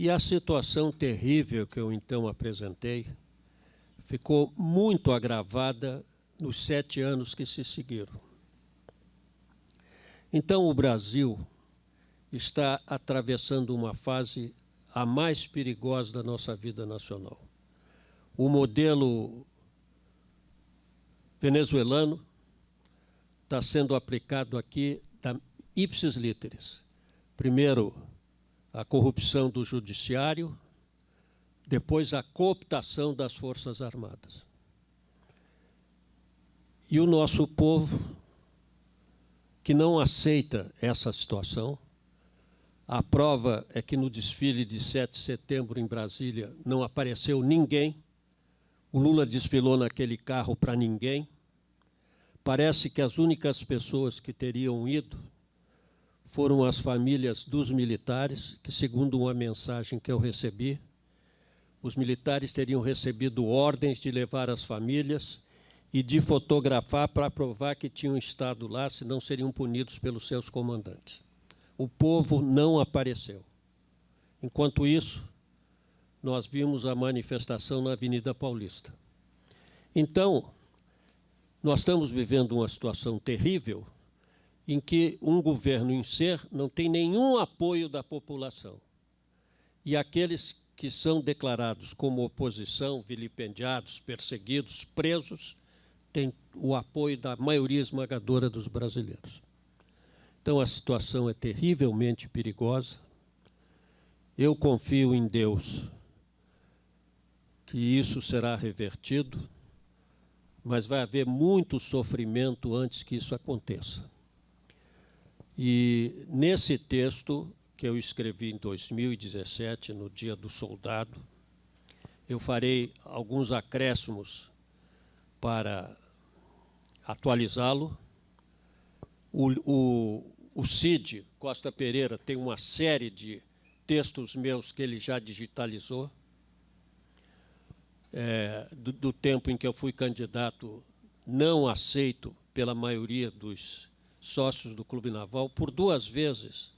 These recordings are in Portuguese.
E a situação terrível que eu então apresentei ficou muito agravada nos 7 anos que se seguiram. Então, o Brasil está atravessando uma fase a mais perigosa da nossa vida nacional. O modelo venezuelano está sendo aplicado aqui da ipsis literis. Primeiro, a corrupção do judiciário, depois a cooptação das Forças Armadas. E o nosso povo, que não aceita essa situação, a prova é que no desfile de 7 de setembro em Brasília não apareceu ninguém, o Lula desfilou naquele carro para ninguém, parece que as únicas pessoas que teriam ido foram as famílias dos militares, que, segundo uma mensagem que eu recebi, os militares teriam recebido ordens de levar as famílias e de fotografar para provar que tinham estado lá, senão seriam punidos pelos seus comandantes. O povo não apareceu. Enquanto isso, nós vimos a manifestação na Avenida Paulista. Então, nós estamos vivendo uma situação terrível em que um governo em ser não tem nenhum apoio da população. E aqueles que são declarados como oposição, vilipendiados, perseguidos, presos, têm o apoio da maioria esmagadora dos brasileiros. Então, a situação é terrivelmente perigosa. Eu confio em Deus que isso será revertido, mas vai haver muito sofrimento antes que isso aconteça. E nesse texto que eu escrevi em 2017, no Dia do Soldado, eu farei alguns acréscimos para atualizá-lo. O Cid Costa Pereira tem uma série de textos meus que ele já digitalizou, do tempo em que eu fui candidato não aceito pela maioria dos sócios do Clube Naval. Por 2 vezes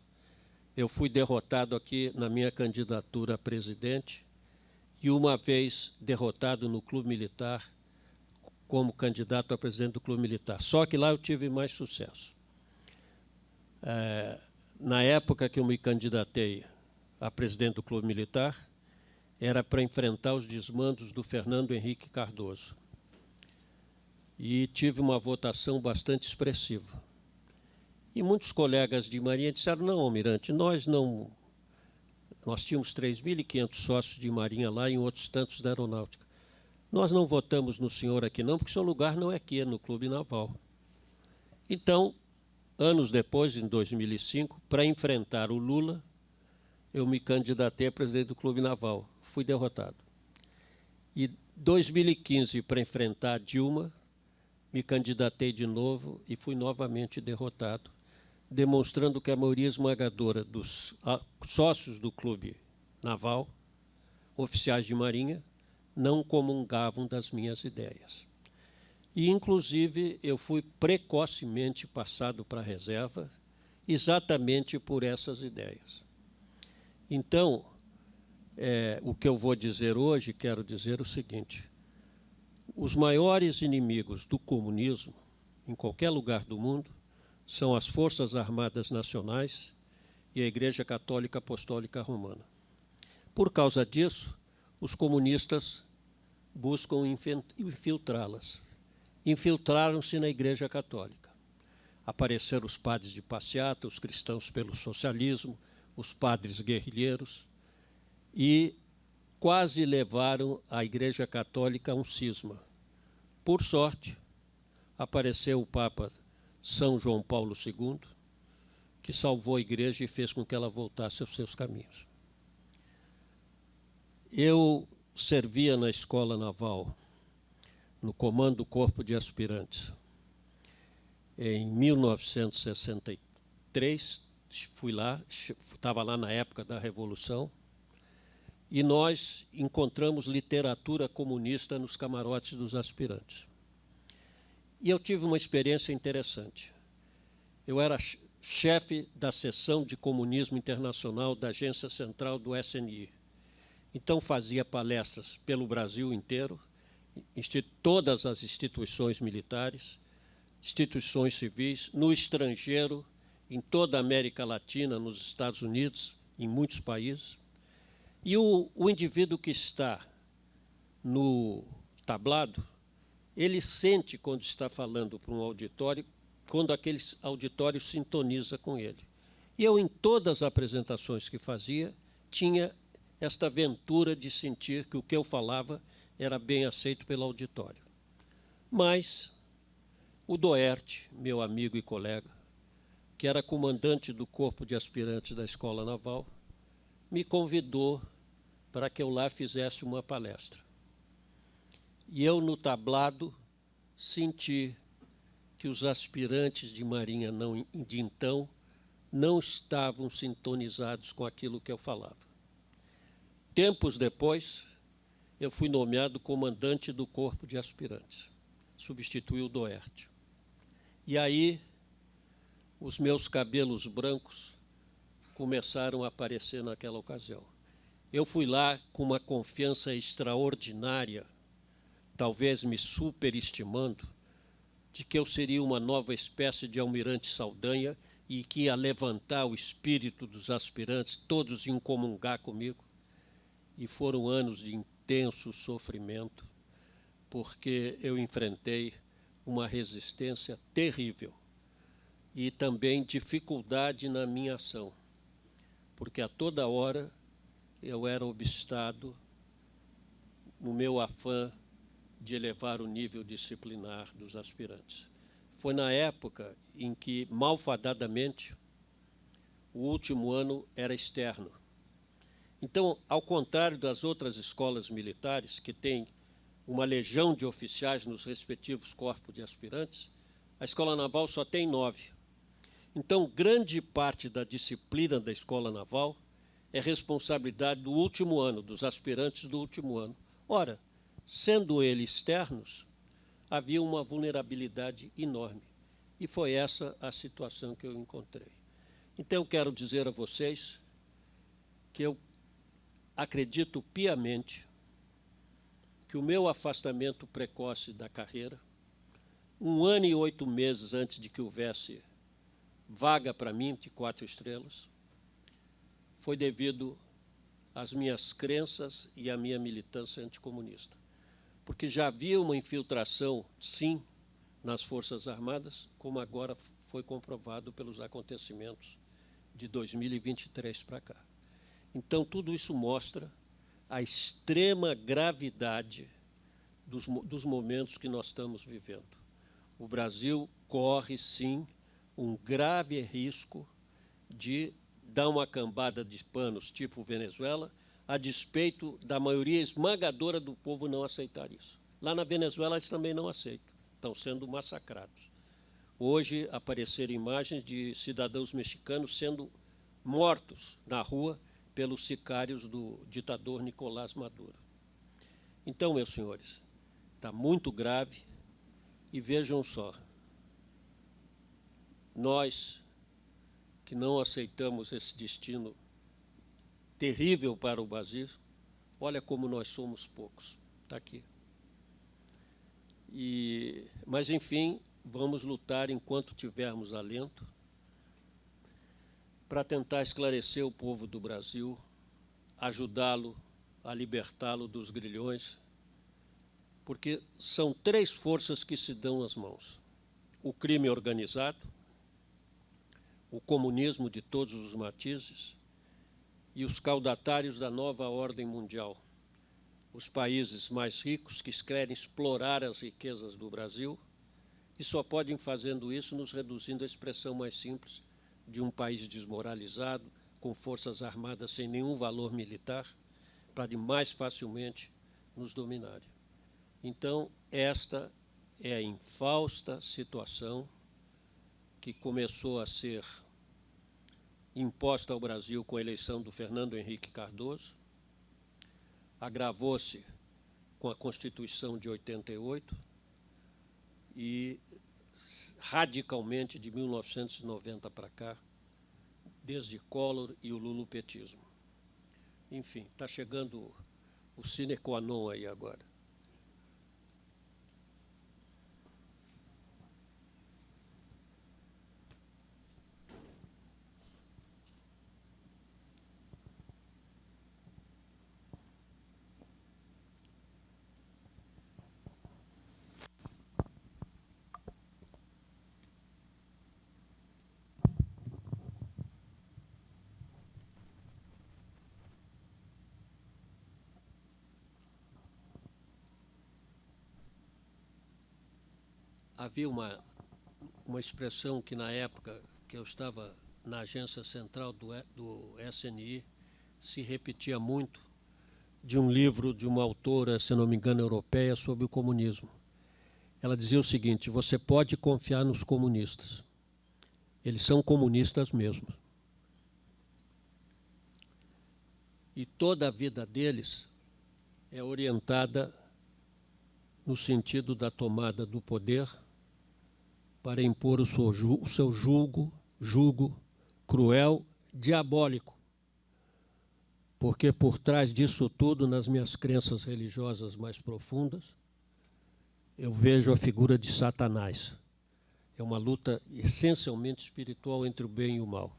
eu fui derrotado aqui na minha candidatura a presidente e uma vez derrotado no Clube Militar como candidato a presidente do Clube Militar. Só que lá eu tive mais sucesso. Na época que eu me candidatei a presidente do Clube Militar, era para enfrentar os desmandos do Fernando Henrique Cardoso. E tive uma votação bastante expressiva. E muitos colegas de Marinha disseram, não, almirante, nós tínhamos 3.500 sócios de Marinha lá e outros tantos da Aeronáutica. Nós não votamos no senhor aqui não, porque seu lugar não é aqui, é no Clube Naval. Então, anos depois, em 2005, para enfrentar o Lula, eu me candidatei a presidente do Clube Naval. Fui derrotado. E em 2015, para enfrentar a Dilma, me candidatei de novo e fui novamente derrotado, demonstrando que a maioria esmagadora dos sócios do Clube Naval, oficiais de Marinha, não comungavam das minhas ideias. E, inclusive, eu fui precocemente passado para a reserva, exatamente por essas ideias. Então, o que eu vou dizer hoje, quero dizer o seguinte: os maiores inimigos do comunismo, em qualquer lugar do mundo, são as Forças Armadas Nacionais e a Igreja Católica Apostólica Romana. Por causa disso, os comunistas buscam infiltrá-las. Infiltraram-se na Igreja Católica. Apareceram os padres de passeata, os cristãos pelo socialismo, os padres guerrilheiros, e quase levaram a Igreja Católica a um cisma. Por sorte, apareceu o Papa São João Paulo II, que salvou a Igreja e fez com que ela voltasse aos seus caminhos. Eu servia na Escola Naval, no comando do Corpo de Aspirantes. Em 1963, fui lá, estava lá na época da Revolução, e nós encontramos literatura comunista nos camarotes dos aspirantes. E eu tive uma experiência interessante. Eu era chefe da seção de comunismo internacional da Agência Central do SNI. Então fazia palestras pelo Brasil inteiro, todas as instituições militares, instituições civis, no estrangeiro, em toda a América Latina, nos Estados Unidos, em muitos países. E o indivíduo que está no tablado, ele sente quando está falando para um auditório, quando aquele auditório sintoniza com ele. E eu, em todas as apresentações que fazia, tinha esta aventura de sentir que o que eu falava era bem aceito pelo auditório. Mas o Doerte, meu amigo e colega, que era comandante do corpo de aspirantes da Escola Naval, me convidou para que eu lá fizesse uma palestra. E eu, no tablado, senti que os aspirantes de Marinha de então não estavam sintonizados com aquilo que eu falava. Tempos depois, eu fui nomeado comandante do corpo de aspirantes. Substituí o Doerte. E aí, os meus cabelos brancos começaram a aparecer naquela ocasião. Eu fui lá com uma confiança extraordinária, talvez me superestimando, de que eu seria uma nova espécie de Almirante Saldanha e que ia levantar o espírito dos aspirantes, todos iam comungar comigo. E foram anos de intenso sofrimento, porque eu enfrentei uma resistência terrível e também dificuldade na minha ação, porque a toda hora eu era obstado no meu afã de elevar o nível disciplinar dos aspirantes. Foi na época em que, malfadadamente, o último ano era externo. Então, ao contrário das outras escolas militares, que têm uma legião de oficiais nos respectivos corpos de aspirantes, a Escola Naval só tem 9. Então, grande parte da disciplina da Escola Naval é responsabilidade do último ano, dos aspirantes do último ano. Ora, sendo eles externos, havia uma vulnerabilidade enorme. E foi essa a situação que eu encontrei. Então, eu quero dizer a vocês que eu acredito piamente que o meu afastamento precoce da carreira, 1 ano e 8 meses antes de que houvesse vaga para mim de 4 estrelas, foi devido às minhas crenças e à minha militância anticomunista. Porque já havia uma infiltração, sim, nas Forças Armadas, como agora foi comprovado pelos acontecimentos de 2023 para cá. Então, tudo isso mostra a extrema gravidade dos momentos que nós estamos vivendo. O Brasil corre, sim, um grave risco de dar uma cambada de panos tipo Venezuela, a despeito da maioria esmagadora do povo não aceitar isso. Lá na Venezuela eles também não aceitam, estão sendo massacrados. Hoje apareceram imagens de cidadãos mexicanos sendo mortos na rua pelos sicários do ditador Nicolás Maduro. Então, meus senhores, está muito grave e vejam só, nós que não aceitamos esse destino terrível para o Brasil, olha como nós somos poucos. Está aqui. Mas, enfim, vamos lutar enquanto tivermos alento para tentar esclarecer o povo do Brasil, ajudá-lo a libertá-lo dos grilhões, porque são 3 forças que se dão as mãos. O crime organizado, o comunismo de todos os matizes e os caudatários da nova ordem mundial. Os países mais ricos que querem explorar as riquezas do Brasil e só podem fazendo isso nos reduzindo à expressão mais simples de um país desmoralizado, com forças armadas sem nenhum valor militar, para mais facilmente nos dominarem. Então, esta é a infausta situação que começou a ser imposta ao Brasil com a eleição do Fernando Henrique Cardoso, agravou-se com a Constituição de 88 e radicalmente de 1990 para cá, desde Collor e o lulupetismo. Enfim, está chegando o sine qua non aí agora. Havia uma expressão que, na época que eu estava na agência central do SNI, se repetia muito, de um livro de uma autora, se não me engano, europeia, sobre o comunismo. Ela dizia o seguinte: você pode confiar nos comunistas. Eles são comunistas mesmo. E toda a vida deles é orientada no sentido da tomada do poder para impor o seu julgo cruel, diabólico. Porque por trás disso tudo, nas minhas crenças religiosas mais profundas, eu vejo a figura de Satanás. É uma luta essencialmente espiritual entre o bem e o mal.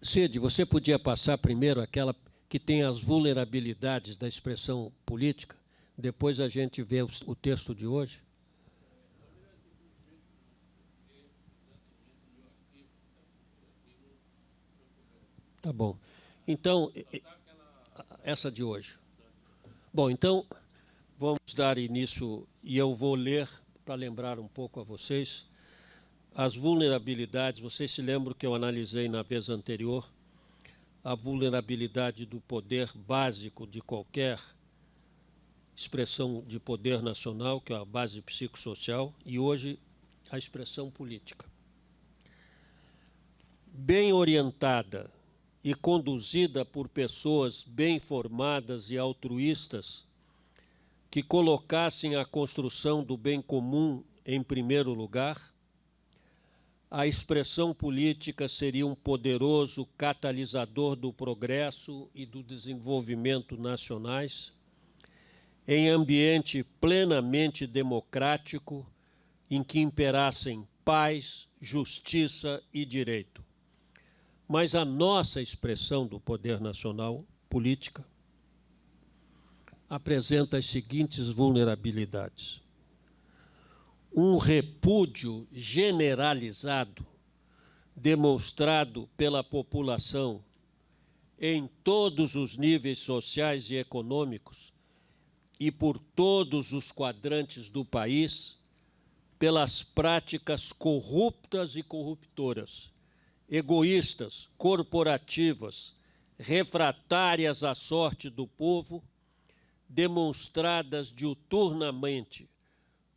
Cid, você podia passar primeiro aquela que tem as vulnerabilidades da expressão política, depois a gente vê o texto de hoje? Tá bom. Então, essa de hoje. Bom, então, vamos dar início, e eu vou ler, para lembrar um pouco a vocês, as vulnerabilidades. Vocês se lembram que eu analisei na vez anterior a vulnerabilidade do poder básico de qualquer expressão de poder nacional, que é a base psicossocial, e hoje a expressão política. Bem orientada e conduzida por pessoas bem formadas e altruístas que colocassem a construção do bem comum em primeiro lugar, a expressão política seria um poderoso catalisador do progresso e do desenvolvimento nacionais, em ambiente plenamente democrático, em que imperassem paz, justiça e direito. Mas a nossa expressão do poder nacional política apresenta as seguintes vulnerabilidades: um repúdio generalizado, demonstrado pela população em todos os níveis sociais e econômicos e por todos os quadrantes do país, pelas práticas corruptas e corruptoras, egoístas, corporativas, refratárias à sorte do povo, demonstradas diuturnamente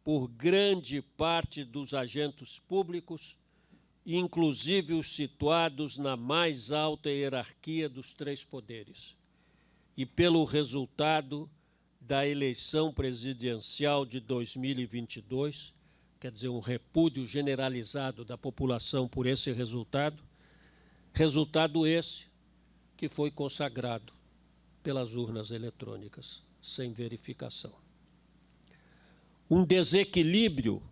por grande parte dos agentes públicos, inclusive os situados na mais alta hierarquia dos três poderes, e pelo resultado da eleição presidencial de 2022, quer dizer, um repúdio generalizado da população por esse resultado esse que foi consagrado pelas urnas eletrônicas, sem verificação. Um desequilíbrio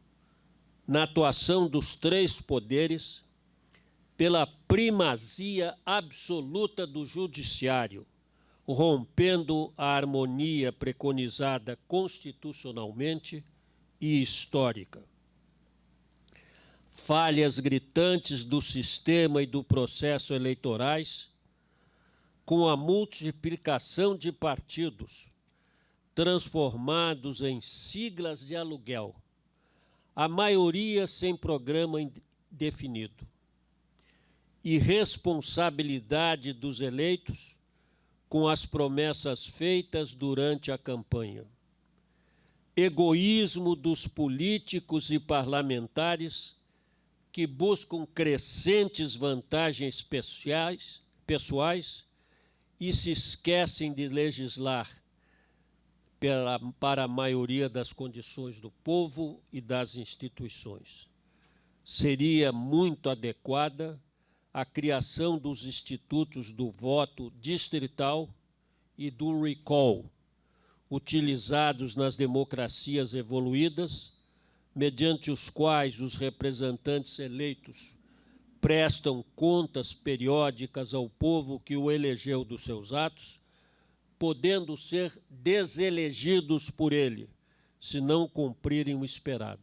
na atuação dos três poderes pela primazia absoluta do judiciário, rompendo a harmonia preconizada constitucionalmente e histórica. Falhas gritantes do sistema e do processo eleitorais, com a multiplicação de partidos, transformados em siglas de aluguel, a maioria sem programa definido. Irresponsabilidade dos eleitos com as promessas feitas durante a campanha. Egoísmo dos políticos e parlamentares que buscam crescentes vantagens pessoais e se esquecem de legislar para a maioria das condições do povo e das instituições. Seria muito adequada a criação dos institutos do voto distrital e do recall, utilizados nas democracias evoluídas, mediante os quais os representantes eleitos prestam contas periódicas ao povo que o elegeu dos seus atos, podendo ser deselegidos por ele, se não cumprirem o esperado.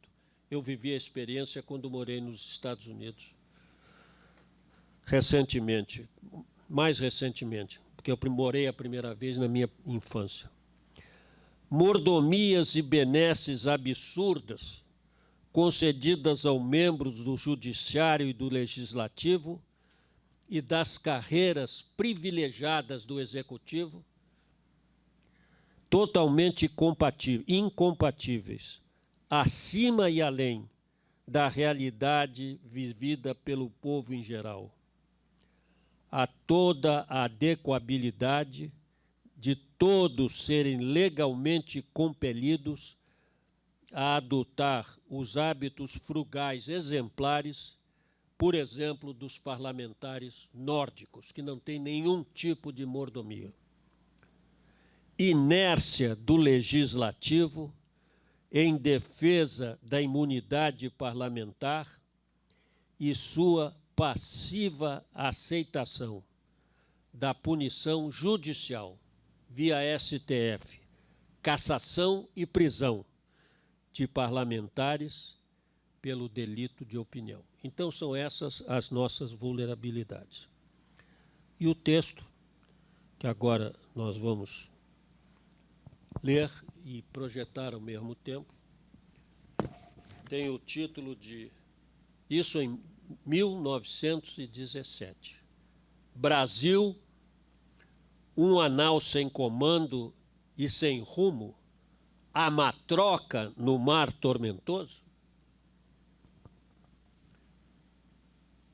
Eu vivi a experiência quando morei nos Estados Unidos, recentemente, mais recentemente, porque eu morei a primeira vez na minha infância. Mordomias e benesses absurdas concedidas aos membros do Judiciário e do Legislativo e das carreiras privilegiadas do Executivo, totalmente incompatíveis, acima e além da realidade vivida pelo povo em geral. A toda a adequabilidade de todos serem legalmente compelidos a adotar os hábitos frugais exemplares, por exemplo, dos parlamentares nórdicos, que não têm nenhum tipo de mordomia. Inércia do legislativo em defesa da imunidade parlamentar e sua passiva aceitação da punição judicial via STF, cassação e prisão de parlamentares pelo delito de opinião. Então, são essas as nossas vulnerabilidades. E o texto, que agora nós vamos ler e projetar ao mesmo tempo, tem o título de Isso em 1917. Brasil, um anal sem comando e sem rumo, a matroca no mar tormentoso?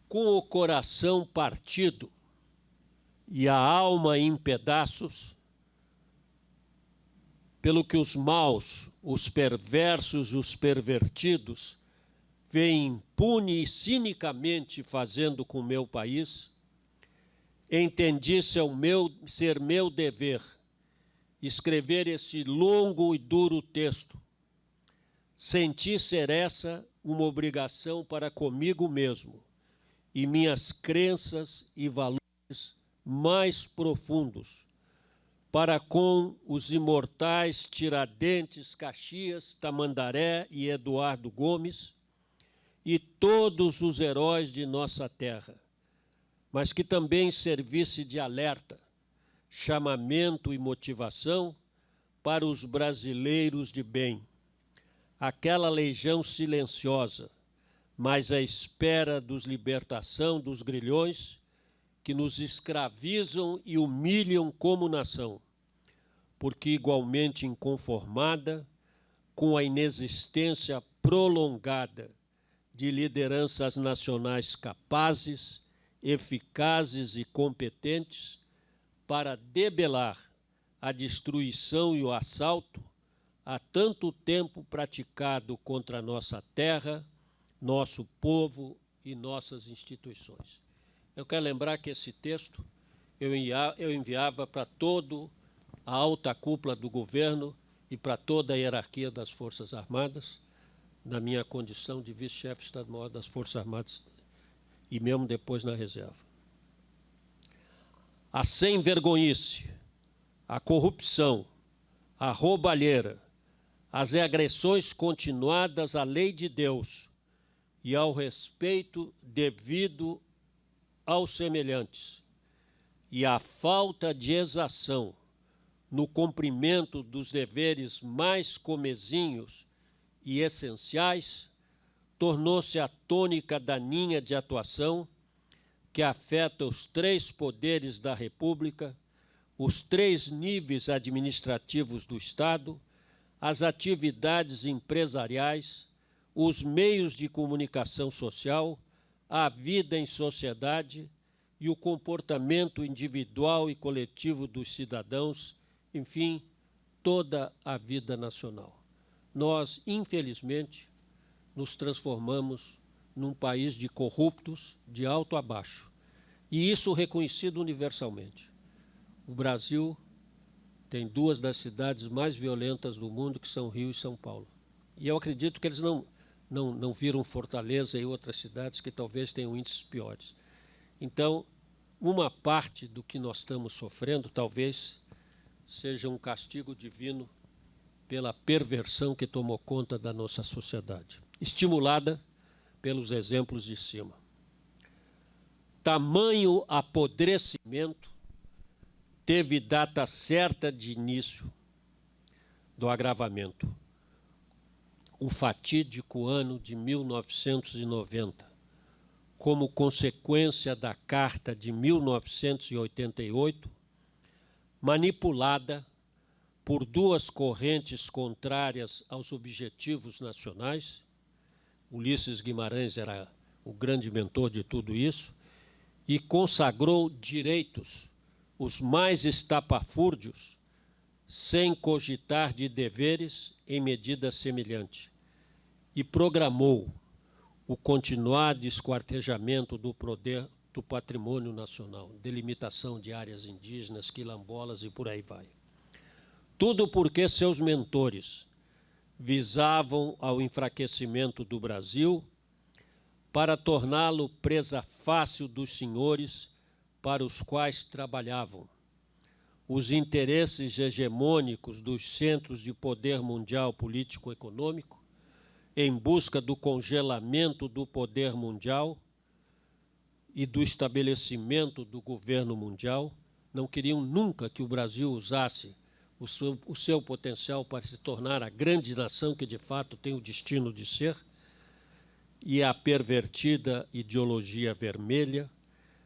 Com o coração partido e a alma em pedaços, pelo que os maus, os perversos, os pervertidos, vêm impune e cinicamente fazendo com o meu país, entendi ser meu dever escrever esse longo e duro texto. Senti ser essa uma obrigação para comigo mesmo e minhas crenças e valores mais profundos, para com os imortais Tiradentes, Caxias, Tamandaré e Eduardo Gomes e todos os heróis de nossa terra, mas que também servisse de alerta, chamamento e motivação para os brasileiros de bem, aquela legião silenciosa, mas à espera dos libertação dos grilhões que nos escravizam e humilham como nação, porque igualmente inconformada com a inexistência prolongada de lideranças nacionais capazes, eficazes e competentes para debelar a destruição e o assalto há tanto tempo praticado contra a nossa terra, nosso povo e nossas instituições. Eu quero lembrar que esse texto eu enviava para toda a alta cúpula do governo e para toda a hierarquia das Forças Armadas, na minha condição de vice-chefe de Estado-Maior das Forças Armadas e mesmo depois na reserva. A sem-vergonhice, a corrupção, a roubalheira, as agressões continuadas à lei de Deus e ao respeito devido aos semelhantes e a falta de exação no cumprimento dos deveres mais comezinhos e essenciais tornou-se a tônica daninha de atuação que afeta os três poderes da República, os três níveis administrativos do Estado, as atividades empresariais, os meios de comunicação social, a vida em sociedade e o comportamento individual e coletivo dos cidadãos, enfim, toda a vida nacional. Nós, infelizmente, nos transformamos num país de corruptos de alto a baixo, e isso reconhecido universalmente. O Brasil tem duas das cidades mais violentas do mundo, que são Rio e São Paulo. E eu acredito que eles não viram Fortaleza e outras cidades que talvez tenham índices piores. Então, uma parte do que nós estamos sofrendo talvez seja um castigo divino pela perversão que tomou conta da nossa sociedade, estimulada pelos exemplos de cima. Tamanho apodrecimento teve data certa de início do agravamento, o fatídico ano de 1990, como consequência da Carta de 1988, manipulada por duas correntes contrárias aos objetivos nacionais. Ulisses Guimarães era o grande mentor de tudo isso, e consagrou direitos, os mais estapafúrdios, sem cogitar de deveres em medida semelhante, e programou o continuado esquartejamento do poder do patrimônio nacional, delimitação de áreas indígenas, quilombolas e por aí vai. Tudo porque seus mentores visavam ao enfraquecimento do Brasil para torná-lo presa fácil dos senhores para os quais trabalhavam. Os interesses hegemônicos dos centros de poder mundial político-econômico, em busca do congelamento do poder mundial e do estabelecimento do governo mundial, não queriam nunca que o Brasil usasse o seu potencial para se tornar a grande nação que, de fato, tem o destino de ser, e a pervertida ideologia vermelha,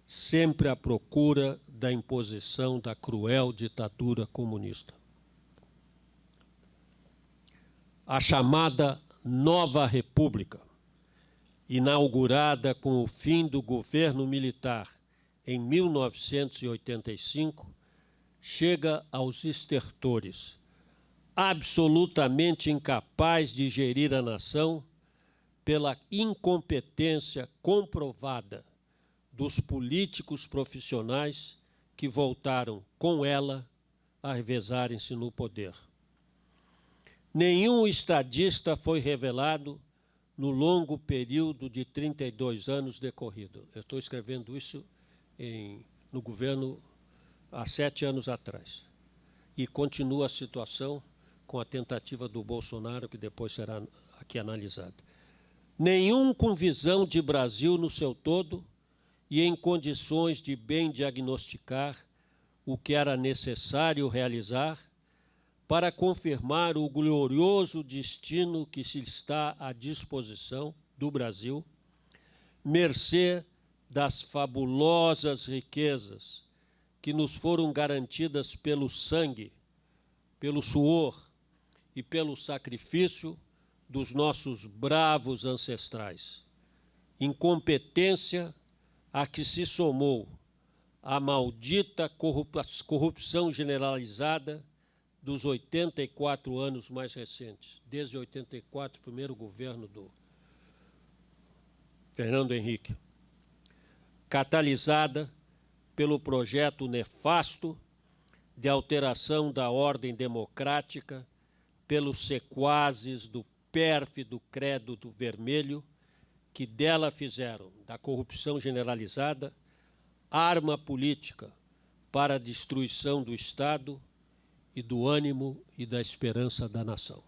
sempre à procura da imposição da cruel ditadura comunista. A chamada Nova República, inaugurada com o fim do governo militar em 1985, chega aos estertores, absolutamente incapaz de gerir a nação pela incompetência comprovada dos políticos profissionais que voltaram com ela a revezarem-se no poder. Nenhum estadista foi revelado no longo período de 32 anos decorrido. Eu estou escrevendo isso no governo há 7 anos atrás. E continua a situação com a tentativa do Bolsonaro, que depois será aqui analisada. Nenhum com visão de Brasil no seu todo e em condições de bem diagnosticar o que era necessário realizar para confirmar o glorioso destino que se está à disposição do Brasil, mercê das fabulosas riquezas que nos foram garantidas pelo sangue, pelo suor e pelo sacrifício dos nossos bravos ancestrais. Incompetência a que se somou a maldita corrupção generalizada dos 84 anos mais recentes, desde 84, primeiro governo do Fernando Henrique, catalisada pelo projeto nefasto de alteração da ordem democrática pelos sequazes do pérfido credo do vermelho, que dela fizeram, da corrupção generalizada, arma política para a destruição do Estado e do ânimo e da esperança da nação.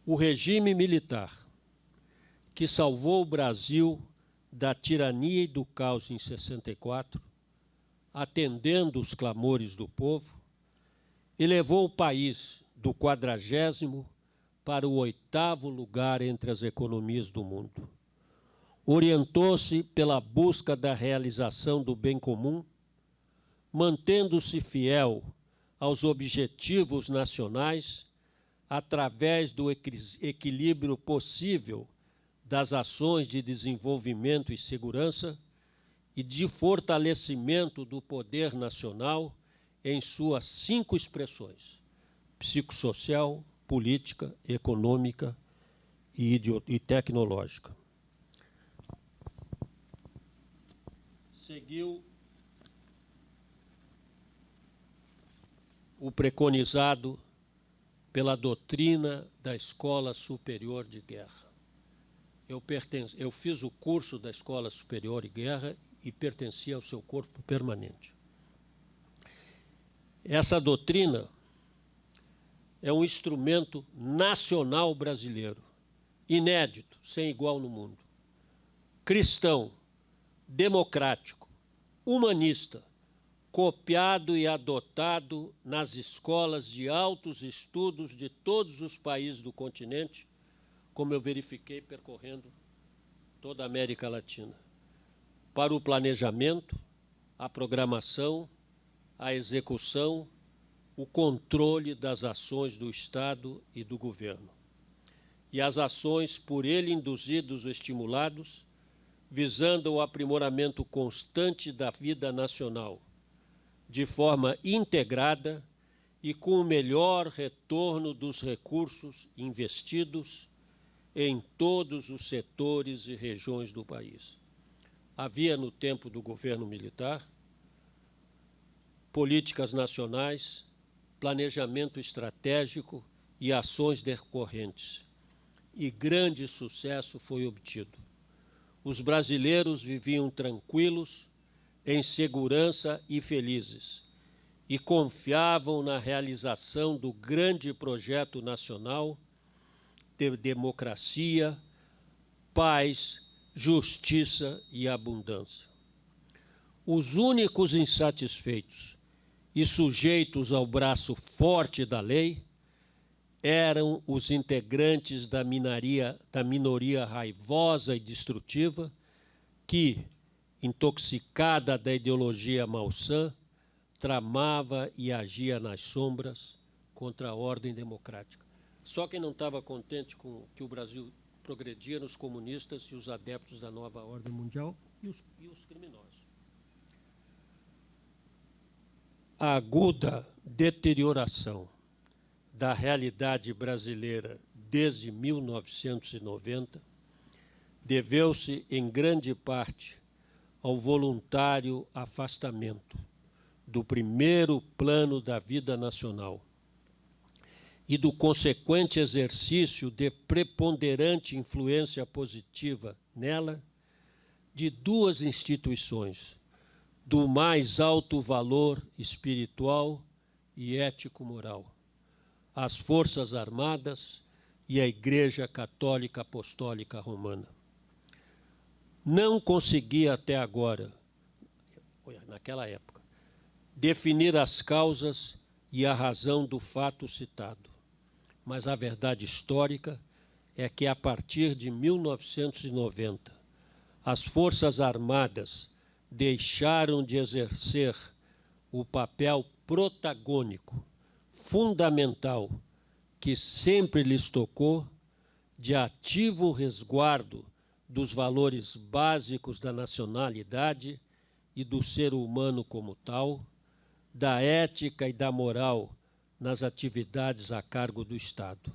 O regime militar, que salvou o Brasil da tirania e do caos em 64, atendendo os clamores do povo, elevou o país do 40º para o 8º lugar entre as economias do mundo. Orientou-se pela busca da realização do bem comum, mantendo-se fiel aos objetivos nacionais através do equilíbrio possível das ações de desenvolvimento e segurança e de fortalecimento do poder nacional em suas 5 expressões: psicossocial, política, econômica e tecnológica. Seguiu o preconizado pela doutrina da Escola Superior de Guerra. Eu fiz o curso da Escola Superior de Guerra e pertencia ao seu corpo permanente. Essa doutrina é um instrumento nacional brasileiro, inédito, sem igual no mundo, cristão, democrático, humanista, copiado e adotado nas escolas de altos estudos de todos os países do continente, como eu verifiquei percorrendo toda a América Latina, para o planejamento, a programação, a execução, o controle das ações do Estado e do governo. E as ações por ele induzidos ou estimulados, visando o aprimoramento constante da vida nacional, de forma integrada e com o melhor retorno dos recursos investidos em todos os setores e regiões do país. Havia, no tempo do governo militar, políticas nacionais, planejamento estratégico e ações decorrentes. E grande sucesso foi obtido. Os brasileiros viviam tranquilos, em segurança e felizes, e confiavam na realização do grande projeto nacional de democracia, paz, justiça e abundância. Os únicos insatisfeitos e sujeitos ao braço forte da lei eram os integrantes da minoria raivosa e destrutiva que, intoxicada da ideologia malsã, tramava e agia nas sombras contra a ordem democrática. Só quem não estava contente com que o Brasil progredia nos comunistas e os adeptos da nova ordem mundial e os criminosos. A aguda deterioração da realidade brasileira desde 1990 deveu-se, em grande parte, ao voluntário afastamento do primeiro plano da vida nacional e do consequente exercício de preponderante influência positiva nela de 2 instituições do mais alto valor espiritual e ético-moral: as Forças Armadas e a Igreja Católica Apostólica Romana. Não conseguia até agora, naquela época, definir as causas e a razão do fato citado. Mas a verdade histórica é que, a partir de 1990, as Forças Armadas deixaram de exercer o papel protagônico, fundamental, que sempre lhes tocou, de ativo resguardo dos valores básicos da nacionalidade e do ser humano como tal, da ética e da moral nas atividades a cargo do Estado.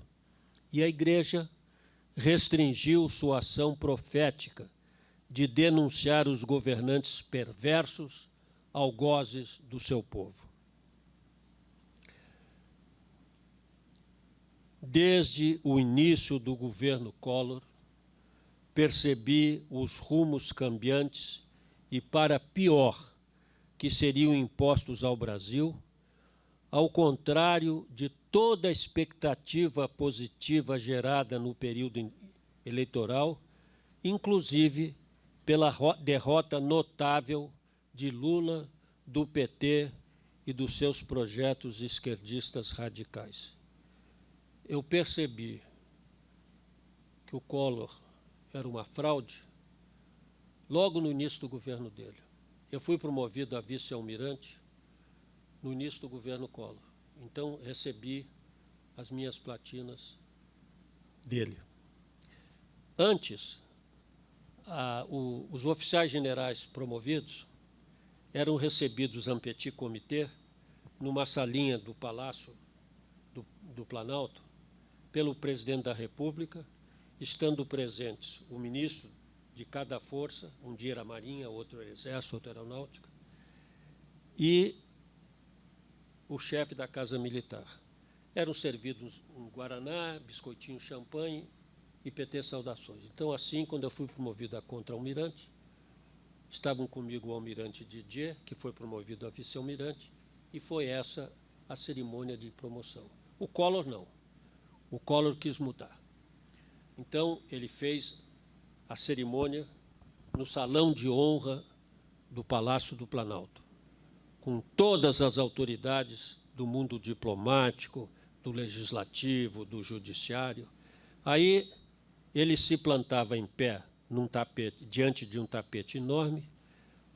E a Igreja restringiu sua ação profética de denunciar os governantes perversos algozes do seu povo. Desde o início do governo Collor, percebi os rumos cambiantes e, para pior, que seriam impostos ao Brasil, ao contrário de toda a expectativa positiva gerada no período eleitoral, inclusive pela derrota notável de Lula, do PT e dos seus projetos esquerdistas radicais. Eu percebi que o Collor era uma fraude logo no início do governo dele. Eu fui promovido a vice-almirante no início do governo Collor. Então, recebi as minhas platinas dele. Antes, os oficiais generais promovidos eram recebidos en petit comité numa salinha do Palácio do Planalto pelo presidente da República, estando presentes o ministro de cada força, um dia era a Marinha, outro era Exército, outro era Aeronáutica, e o chefe da Casa Militar. Eram servidos um guaraná, biscoitinho, champanhe e PT saudações. Então, assim, quando eu fui promovido a contra-almirante, estavam comigo o almirante Didier, que foi promovido a vice-almirante, e foi essa a cerimônia de promoção. O Collor não. O Collor quis mudar. Então, ele fez a cerimônia no Salão de Honra do Palácio do Planalto, com todas as autoridades do mundo diplomático, do legislativo, do judiciário. Aí ele se plantava em pé num tapete, diante de um tapete enorme,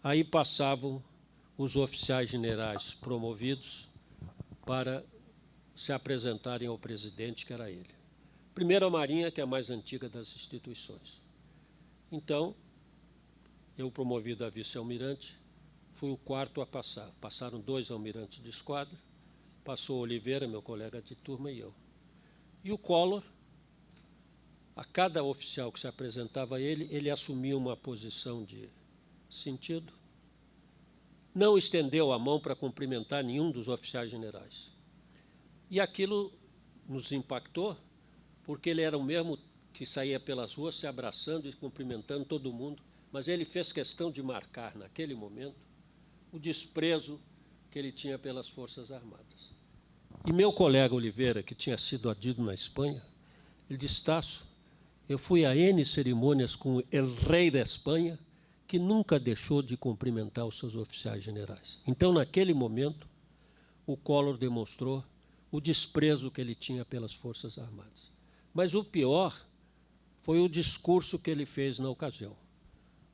aí passavam os oficiais generais promovidos para se apresentarem ao presidente, que era ele. Primeiro a Marinha, que é a mais antiga das instituições. Então, eu promovido a vice-almirante, fui o quarto a passar. Passaram 2 almirantes de esquadra, passou Oliveira, meu colega de turma, e eu. E o Collor, a cada oficial que se apresentava a ele, ele assumia uma posição de sentido, não estendeu a mão para cumprimentar nenhum dos oficiais generais. E aquilo nos impactou, porque ele era o mesmo que saía pelas ruas se abraçando e cumprimentando todo mundo, mas ele fez questão de marcar, naquele momento, o desprezo que ele tinha pelas Forças Armadas. E meu colega Oliveira, que tinha sido adido na Espanha, ele disse: Tasso, eu fui a N cerimônias com o rei da Espanha, que nunca deixou de cumprimentar os seus oficiais generais. Então, naquele momento, o Collor demonstrou o desprezo que ele tinha pelas Forças Armadas. Mas o pior foi o discurso que ele fez na ocasião.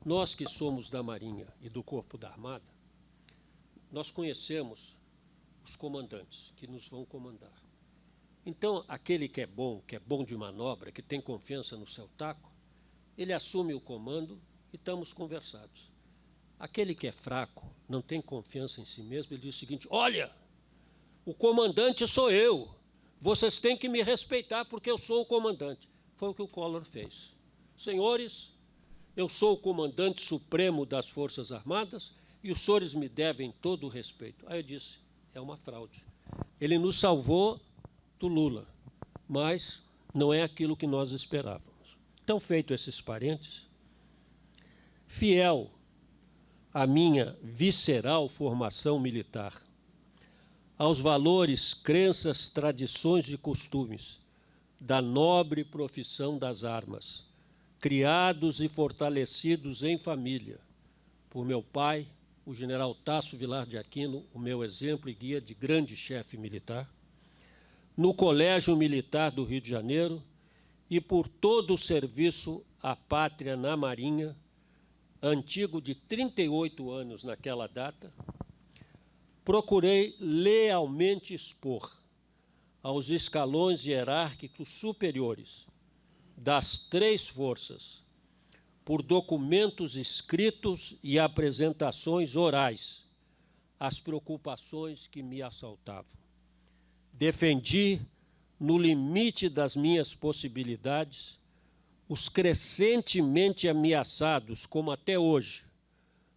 Nós que somos da Marinha e do Corpo da Armada, nós conhecemos os comandantes que nos vão comandar. Então, aquele que é bom de manobra, que tem confiança no seu taco, ele assume o comando e estamos conversados. Aquele que é fraco, não tem confiança em si mesmo, ele diz o seguinte: olha, o comandante sou eu, vocês têm que me respeitar porque eu sou o comandante. Foi o que o Collor fez. Senhores, eu sou o comandante supremo das Forças Armadas e os senhores me devem todo o respeito. Aí eu disse: é uma fraude. Ele nos salvou do Lula, mas não é aquilo que nós esperávamos. Então, feito esses parênteses, fiel à minha visceral formação militar, aos valores, crenças, tradições e costumes da nobre profissão das armas, criados e fortalecidos em família por meu pai, o general Tasso Vilar de Aquino, o meu exemplo e guia de grande chefe militar, no Colégio Militar do Rio de Janeiro e por todo o serviço à pátria na Marinha, antigo de 38 anos naquela data, procurei lealmente expor aos escalões hierárquicos superiores das 3 forças, por documentos escritos e apresentações orais, as preocupações que me assaltavam. Defendi, no limite das minhas possibilidades, os crescentemente ameaçados, como até hoje,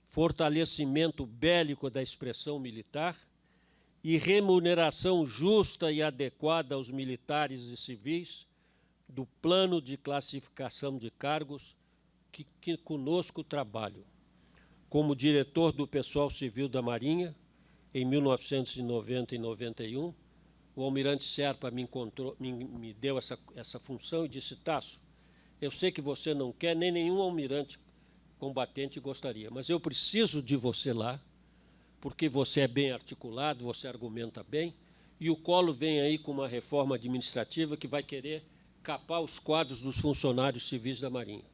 fortalecimento bélico da expressão militar e remuneração justa e adequada aos militares e civis do plano de classificação de cargos que conosco trabalham. Como diretor do Pessoal Civil da Marinha, em 1990 e 91, o almirante Serpa me deu essa função e disse: Tasso, eu sei que você não quer, nem nenhum almirante combatente gostaria, mas eu preciso de você lá, porque você é bem articulado, você argumenta bem, e o Collor vem aí com uma reforma administrativa que vai querer capar os quadros dos funcionários civis da Marinha.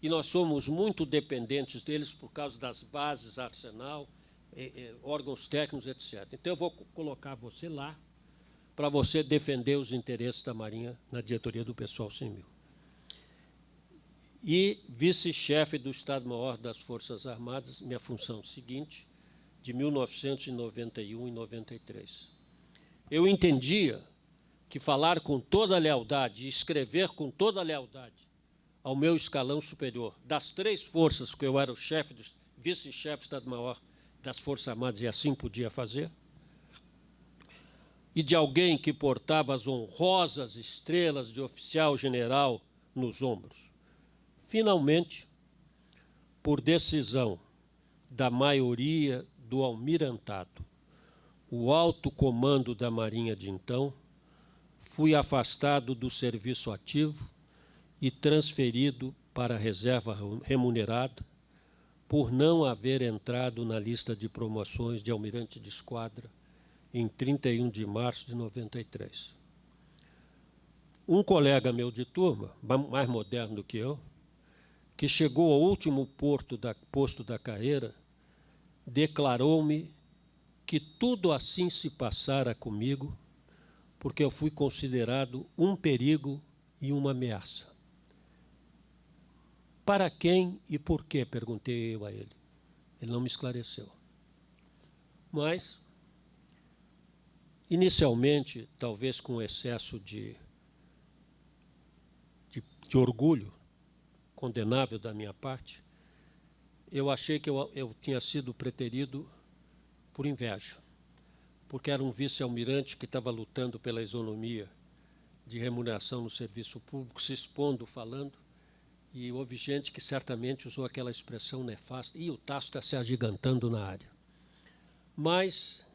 E nós somos muito dependentes deles por causa das bases, arsenal, órgãos técnicos, etc. Então, eu vou colocar você lá para você defender os interesses da Marinha na diretoria do Pessoal Civil. e vice-chefe do Estado-Maior das Forças Armadas, minha função seguinte, de 1991 e 93. Eu entendia que falar com toda a lealdade e escrever com toda a lealdade ao meu escalão superior, das 3 forças que eu era o chefe, vice-chefe do Estado-Maior das Forças Armadas, e assim podia fazer, e de alguém que portava as honrosas estrelas de oficial-general nos ombros. Finalmente, por decisão da maioria do almirantado, o alto comando da Marinha de então, fui afastado do serviço ativo e transferido para a reserva remunerada por não haver entrado na lista de promoções de almirante de esquadra em 31 de março de 93. Um colega meu de turma, mais moderno do que eu, que chegou ao último posto da carreira, declarou-me que tudo assim se passara comigo porque eu fui considerado um perigo e uma ameaça. Para quem e por quê? Perguntei eu a ele. Ele não me esclareceu. Mas, inicialmente, talvez com excesso de orgulho, condenável da minha parte, eu achei que eu tinha sido preterido por inveja, porque era um vice-almirante que estava lutando pela isonomia de remuneração no serviço público, se expondo, falando, e houve gente que certamente usou aquela expressão nefasta, e o Tasso está se agigantando na área. Mas,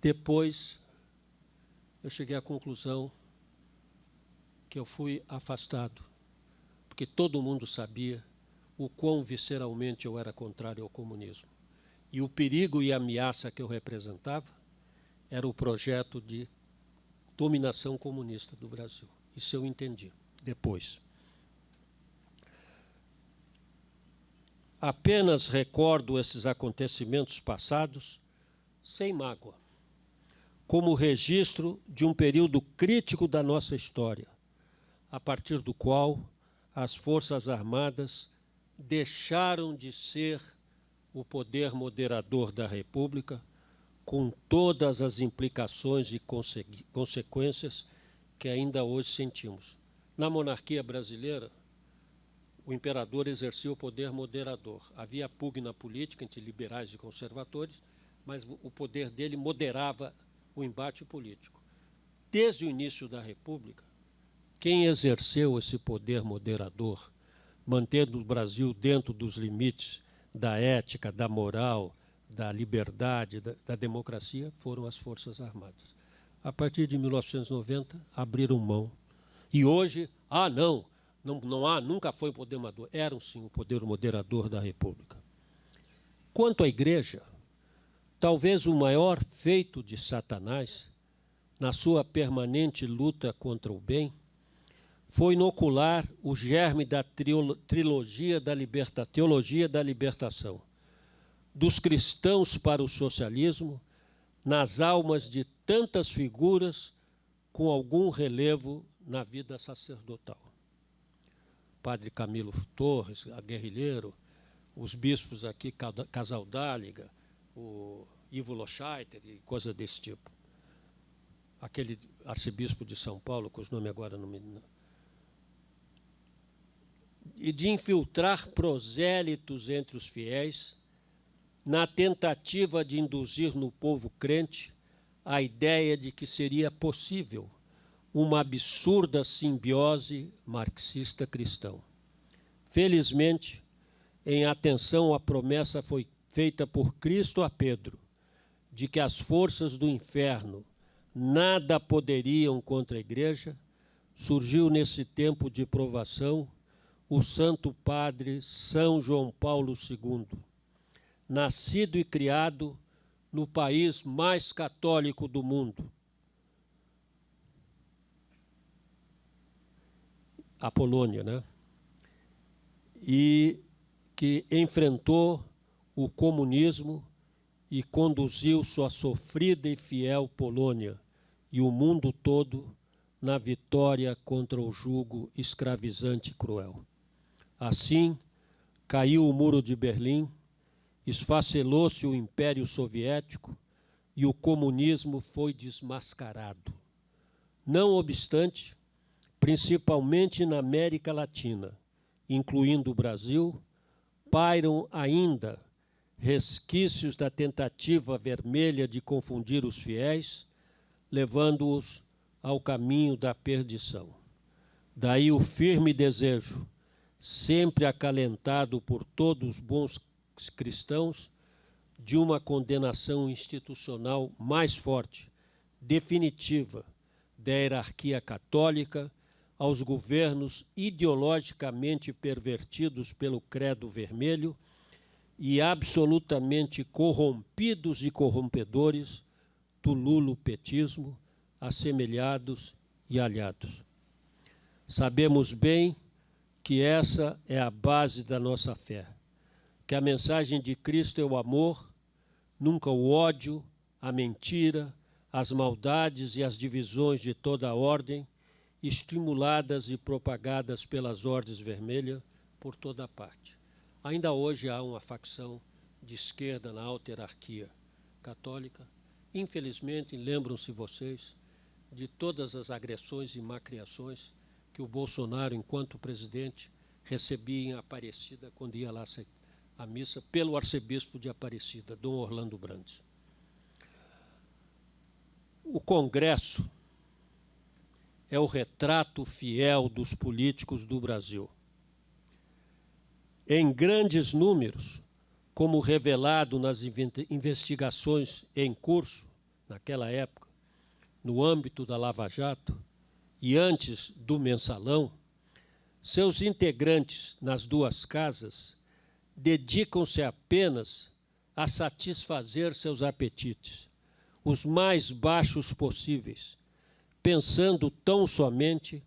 depois, eu cheguei à conclusão que eu fui afastado, porque todo mundo sabia o quão visceralmente eu era contrário ao comunismo. E o perigo e a ameaça que eu representava era o projeto de dominação comunista do Brasil. Isso eu entendi depois. Apenas recordo esses acontecimentos passados sem mágoa, como registro de um período crítico da nossa história, a partir do qual as Forças Armadas deixaram de ser o poder moderador da República, com todas as implicações e consequências que ainda hoje sentimos. Na monarquia brasileira, o imperador exercia o poder moderador. Havia pugna política entre liberais e conservadores, mas o poder dele moderava o embate político. Desde o início da República, quem exerceu esse poder moderador, mantendo o Brasil dentro dos limites da ética, da moral, da liberdade, da democracia, foram as Forças Armadas. A partir de 1990, abriram mão. E hoje, nunca foi o poder moderador. Eram, sim, o poder moderador da República. Quanto à Igreja, talvez o maior feito de Satanás, na sua permanente luta contra o bem, foi inocular o germe da teologia da libertação, dos cristãos para o socialismo, nas almas de tantas figuras com algum relevo na vida sacerdotal. Padre Camilo Torres, guerrilheiro, os bispos aqui, Casaldáliga, o Ivo Lochaiter e coisa desse tipo. Aquele arcebispo de São Paulo, cujo nome agora não me... E de infiltrar prosélitos entre os fiéis, na tentativa de induzir no povo crente a ideia de que seria possível uma absurda simbiose marxista-cristão. Felizmente, em atenção à promessa foi feita por Cristo a Pedro, de que as forças do inferno nada poderiam contra a Igreja, surgiu nesse tempo de provação o Santo Padre São João Paulo II, nascido e criado no país mais católico do mundo, a Polônia, né? E que enfrentou o comunismo e conduziu sua sofrida e fiel Polônia e o mundo todo na vitória contra o jugo escravizante e cruel. Assim, caiu o Muro de Berlim, esfacelou-se o Império Soviético e o comunismo foi desmascarado. Não obstante, principalmente na América Latina, incluindo o Brasil, pairam ainda resquícios da tentativa vermelha de confundir os fiéis, levando-os ao caminho da perdição. Daí o firme desejo, sempre acalentado por todos os bons cristãos, de uma condenação institucional mais forte, definitiva, da hierarquia católica aos governos ideologicamente pervertidos pelo credo vermelho e absolutamente corrompidos e corrompedores do lulopetismo, assemelhados e alhados. Sabemos bem que essa é a base da nossa fé, que a mensagem de Cristo é o amor, nunca o ódio, a mentira, as maldades e as divisões de toda a ordem, estimuladas e propagadas pelas ordens vermelhas por toda parte. Ainda hoje há uma facção de esquerda na alta hierarquia católica. Infelizmente, lembram-se vocês de todas as agressões e macriações que o Bolsonaro, enquanto presidente, recebia em Aparecida quando ia lá à missa pelo arcebispo de Aparecida, Dom Orlando Brandes. O Congresso é o retrato fiel dos políticos do Brasil. Em grandes números, como revelado nas investigações em curso, naquela época, no âmbito da Lava Jato e antes do Mensalão, seus integrantes nas duas casas dedicam-se apenas a satisfazer seus apetites, os mais baixos possíveis, pensando tão somente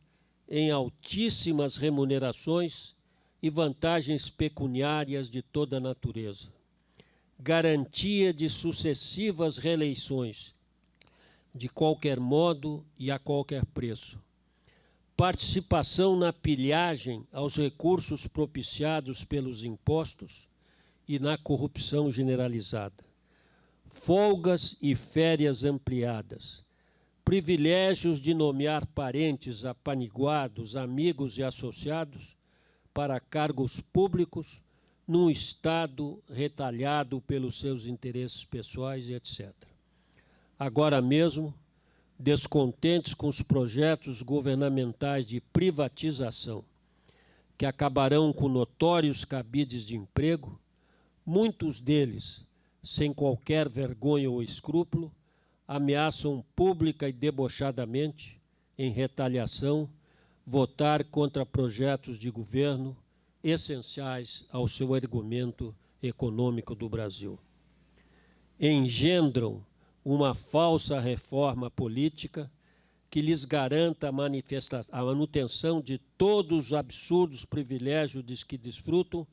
em altíssimas remunerações e vantagens pecuniárias de toda a natureza, garantia de sucessivas reeleições, de qualquer modo e a qualquer preço, participação na pilhagem aos recursos propiciados pelos impostos e na corrupção generalizada, folgas e férias ampliadas, privilégios de nomear parentes apaniguados, amigos e associados para cargos públicos num Estado retalhado pelos seus interesses pessoais e etc. Agora mesmo, descontentes com os projetos governamentais de privatização, que acabarão com notórios cabides de emprego, muitos deles, sem qualquer vergonha ou escrúpulo, ameaçam pública e debochadamente, em retaliação, votar contra projetos de governo essenciais ao seu argumento econômico do Brasil. Engendram uma falsa reforma política que lhes garanta a manutenção de todos os absurdos privilégios de que desfrutam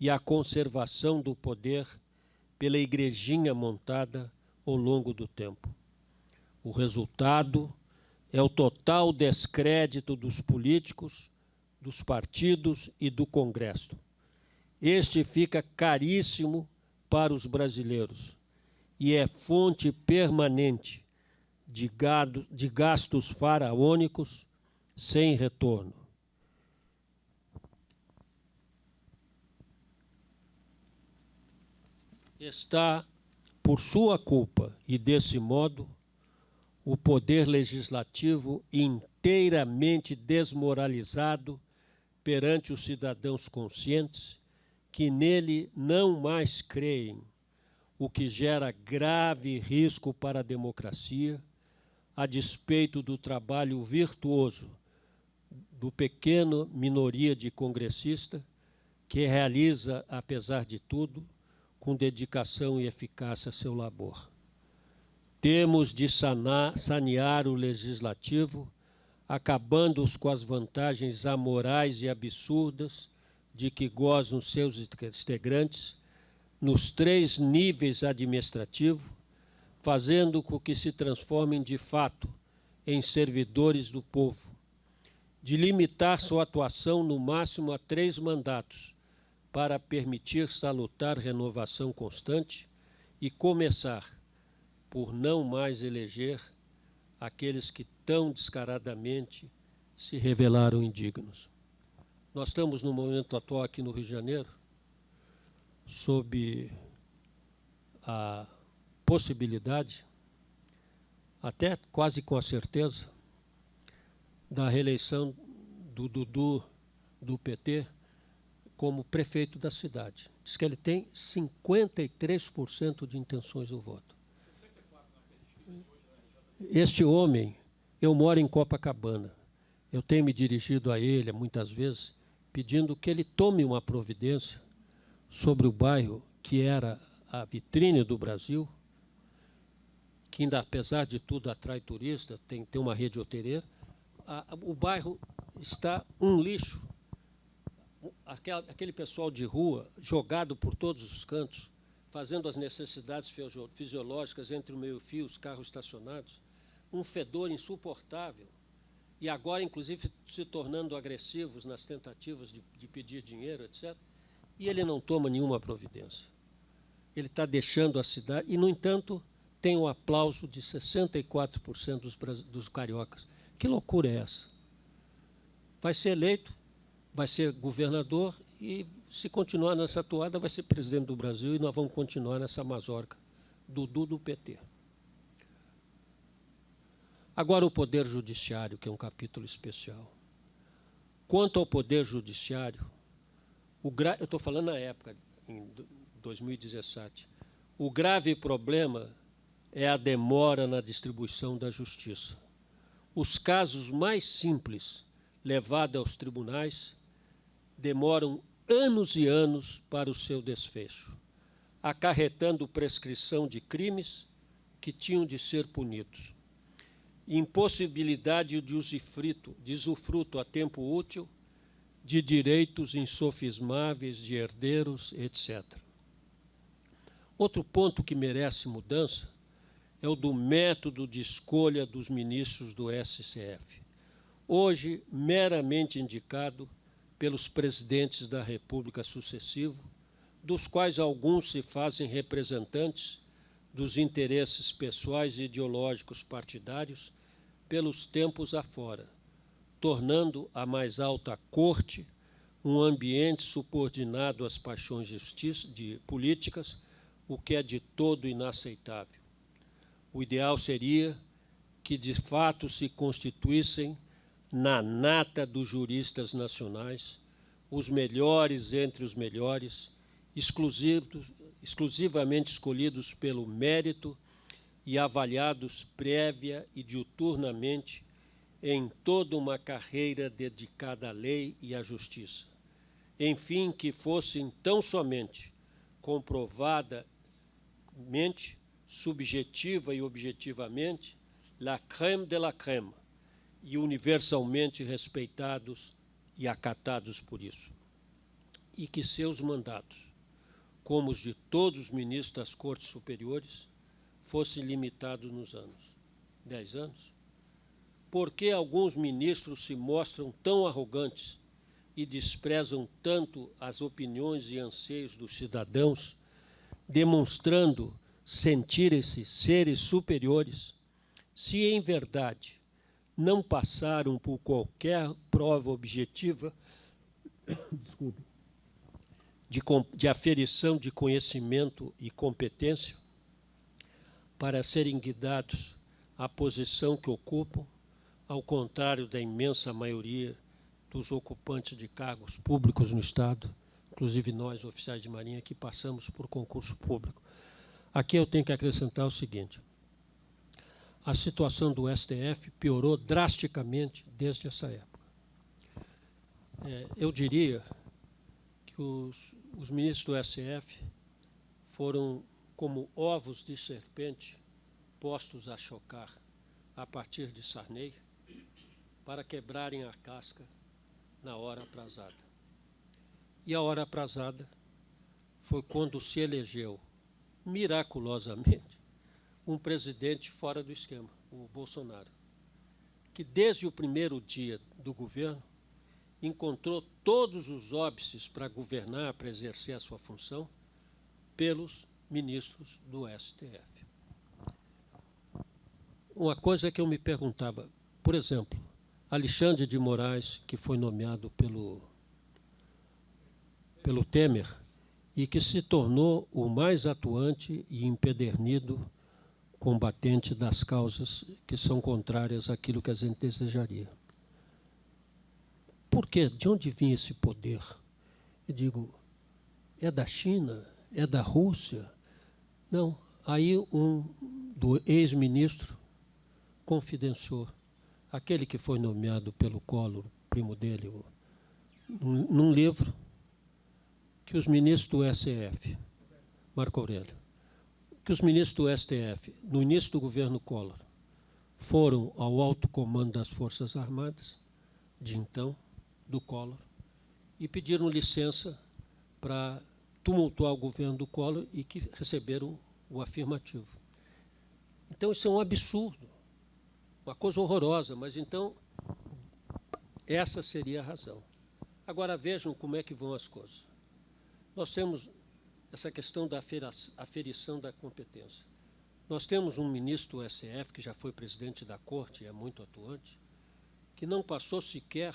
e a conservação do poder pela igrejinha montada ao longo do tempo. O resultado é o total descrédito dos políticos, dos partidos e do Congresso. Este fica caríssimo para os brasileiros e é fonte permanente de gastos faraônicos sem retorno. Está, por sua culpa e desse modo, o poder legislativo inteiramente desmoralizado perante os cidadãos conscientes que nele não mais creem, o que gera grave risco para a democracia, a despeito do trabalho virtuoso do pequeno minoria de congressistas que realiza, apesar de tudo, com dedicação e eficácia seu labor. Temos de sanear o legislativo, acabando com as vantagens amorais e absurdas de que gozam seus integrantes nos 3 níveis administrativos, fazendo com que se transformem de fato em servidores do povo, de limitar sua atuação no máximo a 3 mandatos, para permitir salutar renovação constante e começar por não mais eleger aqueles que tão descaradamente se revelaram indignos. Nós estamos, no momento atual, aqui no Rio de Janeiro, sob a possibilidade, até quase com a certeza, da reeleição do Dudu, do PT, como prefeito da cidade. Diz que ele tem 53% de intenções do voto. Este homem, eu moro em Copacabana, eu tenho me dirigido a ele muitas vezes, pedindo que ele tome uma providência sobre o bairro que era a vitrine do Brasil, que ainda, apesar de tudo, atrai turistas, tem uma rede hoteleira. O bairro está um lixo. Aquele pessoal de rua, jogado por todos os cantos, fazendo as necessidades fisiológicas entre o meio-fio e os carros estacionados, um fedor insuportável, e agora, inclusive, se tornando agressivos nas tentativas de pedir dinheiro, etc., e ele não toma nenhuma providência. Ele está deixando a cidade, e, no entanto, tem o aplauso de 64% dos cariocas. Que loucura é essa? Vai ser eleito, vai ser governador e, se continuar nessa toada, vai ser presidente do Brasil e nós vamos continuar nessa mazorca do PT. Agora, o Poder Judiciário, que é um capítulo especial. Quanto ao Poder Judiciário, eu estou falando na época, em 2017, o grave problema é a demora na distribuição da justiça. Os casos mais simples levados aos tribunais demoram anos e anos para o seu desfecho, acarretando prescrição de crimes que tinham de ser punidos, impossibilidade de usufruto a tempo útil de direitos insofismáveis de herdeiros, etc. Outro ponto que merece mudança é o do método de escolha dos ministros do STF, hoje meramente indicado pelos presidentes da República sucessivos, dos quais alguns se fazem representantes dos interesses pessoais e ideológicos partidários pelos tempos afora, tornando a mais alta corte um ambiente subordinado às paixões políticas, o que é de todo inaceitável. O ideal seria que, de fato, se constituíssem na nata dos juristas nacionais, os melhores entre os melhores, exclusivamente escolhidos pelo mérito e avaliados prévia e diuturnamente em toda uma carreira dedicada à lei e à justiça. Enfim, que fossem tão somente comprovadamente, subjetiva e objetivamente, la crème de la crème, e universalmente respeitados e acatados por isso. E que seus mandatos, como os de todos os ministros das Cortes Superiores, fossem limitados nos anos. 10 anos? Por que alguns ministros se mostram tão arrogantes e desprezam tanto as opiniões e anseios dos cidadãos, demonstrando sentirem-se seres superiores, se em verdade não passaram por qualquer prova objetiva de aferição de conhecimento e competência para serem guiados à posição que ocupam, ao contrário da imensa maioria dos ocupantes de cargos públicos no Estado, inclusive nós, oficiais de Marinha, que passamos por concurso público. Aqui eu tenho que acrescentar o seguinte: a situação do STF piorou drasticamente desde essa época. Eu diria que os ministros do STF foram como ovos de serpente postos a chocar a partir de Sarney para quebrarem a casca na hora aprazada. E a hora aprazada foi quando se elegeu, miraculosamente, um presidente fora do esquema, o Bolsonaro. que, desde o primeiro dia do governo, encontrou todos os óbices para governar, para exercer a sua função, pelos ministros do STF. Uma coisa que eu me perguntava, por exemplo, Alexandre de Moraes, que foi nomeado pelo Temer e que se tornou o mais atuante e empedernido combatente das causas que são contrárias àquilo que a gente desejaria. Por quê? De onde vinha esse poder? Eu digo, é da China? É da Rússia? Não. Aí do ex-ministro confidenciou, aquele que foi nomeado pelo Collor, primo dele, num livro, que os ministros do STF, Marco Aurélio, que os ministros do STF, no início do governo Collor, foram ao alto comando das Forças Armadas, de então, do Collor, e pediram licença para tumultuar o governo do Collor e que receberam o afirmativo. Então, isso é um absurdo, uma coisa horrorosa, mas então, essa seria a razão. Agora, vejam como é que vão as coisas. Nós temos essa questão da aferição da competência. Nós temos um ministro do STF, que já foi presidente da Corte e é muito atuante, que não passou sequer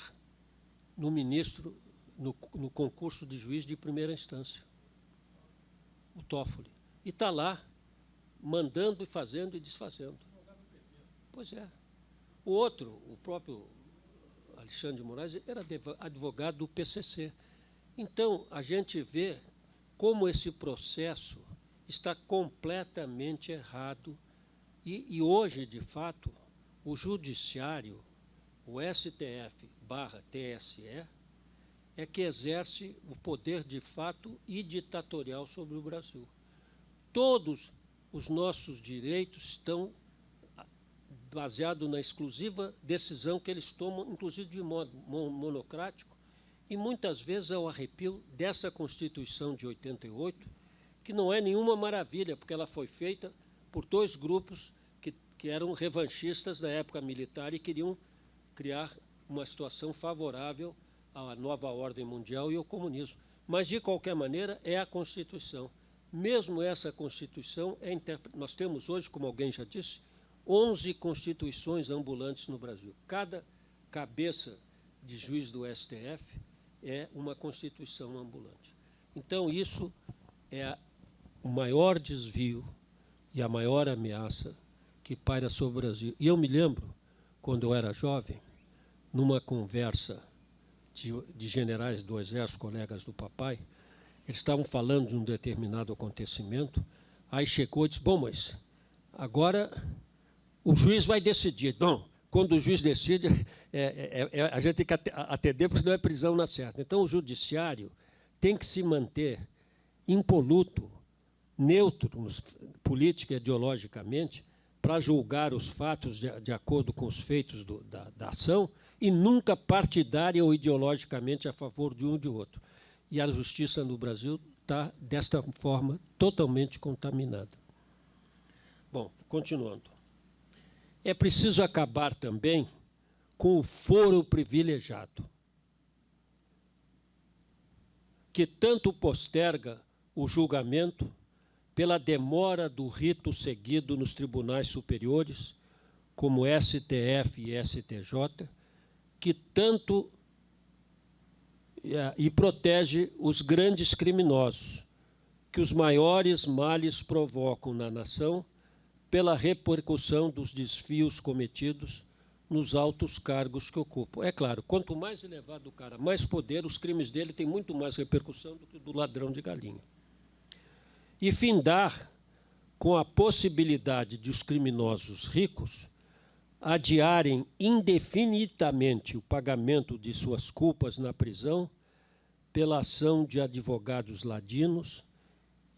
no concurso de juiz de primeira instância, o Toffoli. E está lá, mandando e fazendo e desfazendo. Pois é. O outro, o próprio Alexandre de Moraes, era advogado do PCC. Então, a gente vê como esse processo está completamente errado e hoje, de fato, o judiciário, o STF/TSE, é que exerce o poder de fato e ditatorial sobre o Brasil. Todos os nossos direitos estão baseados na exclusiva decisão que eles tomam, inclusive de modo monocrático, e muitas vezes ao arrepio dessa Constituição de 88, que não é nenhuma maravilha, porque ela foi feita por dois grupos que eram revanchistas da época militar e queriam criar uma situação favorável à nova ordem mundial e ao comunismo. Mas, de qualquer maneira, é a Constituição. Mesmo essa Constituição, nós temos hoje, como alguém já disse, 11 constituições ambulantes no Brasil. Cada cabeça de juiz do STF é uma constituição ambulante. Então, isso é o maior desvio e a maior ameaça que paira sobre o Brasil. E eu me lembro, quando eu era jovem, numa conversa de generais do Exército, colegas do papai, eles estavam falando de um determinado acontecimento, aí chegou e disse, bom, mas agora o juiz vai decidir. Não, quando o juiz decide, a gente tem que atender, porque senão é prisão na certa. Então, o judiciário tem que se manter impoluto, neutro, política e ideologicamente, para julgar os fatos de acordo com os feitos da ação e nunca partidária ou ideologicamente a favor de um ou de outro. E a justiça no Brasil está, desta forma, totalmente contaminada. Bom, continuando. É preciso acabar também com o foro privilegiado, que tanto posterga o julgamento pela demora do rito seguido nos tribunais superiores, como STF e STJ, que tanto e protege os grandes criminosos, que os maiores males provocam na nação pela repercussão dos desvios cometidos nos altos cargos que ocupam. É claro, quanto mais elevado o cara, mais poder, os crimes dele têm muito mais repercussão do que o do ladrão de galinha. E findar com a possibilidade de os criminosos ricos adiarem indefinidamente o pagamento de suas culpas na prisão pela ação de advogados ladinos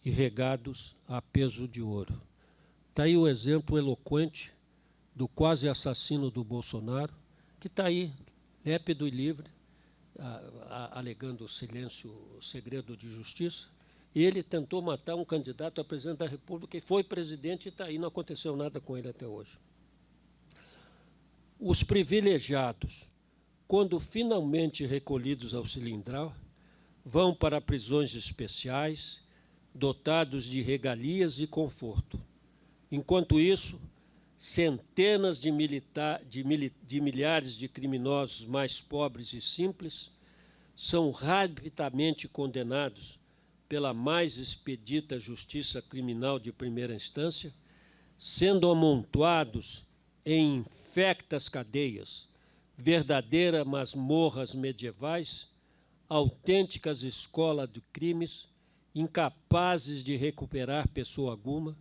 e regados a peso de ouro. Está aí o exemplo eloquente do quase assassino do Bolsonaro, que está aí, lépido e livre, alegando segredo de justiça. Ele tentou matar um candidato a presidente da República e foi presidente e está aí, não aconteceu nada com ele até hoje. Os privilegiados, quando finalmente recolhidos ao cilindral, vão para prisões especiais, dotados de regalias e conforto. Enquanto isso, centenas de milhares de criminosos mais pobres e simples são rapidamente condenados pela mais expedita justiça criminal de primeira instância, sendo amontoados em infectas cadeias, verdadeiras masmorras medievais, autênticas escolas de crimes, incapazes de recuperar pessoa alguma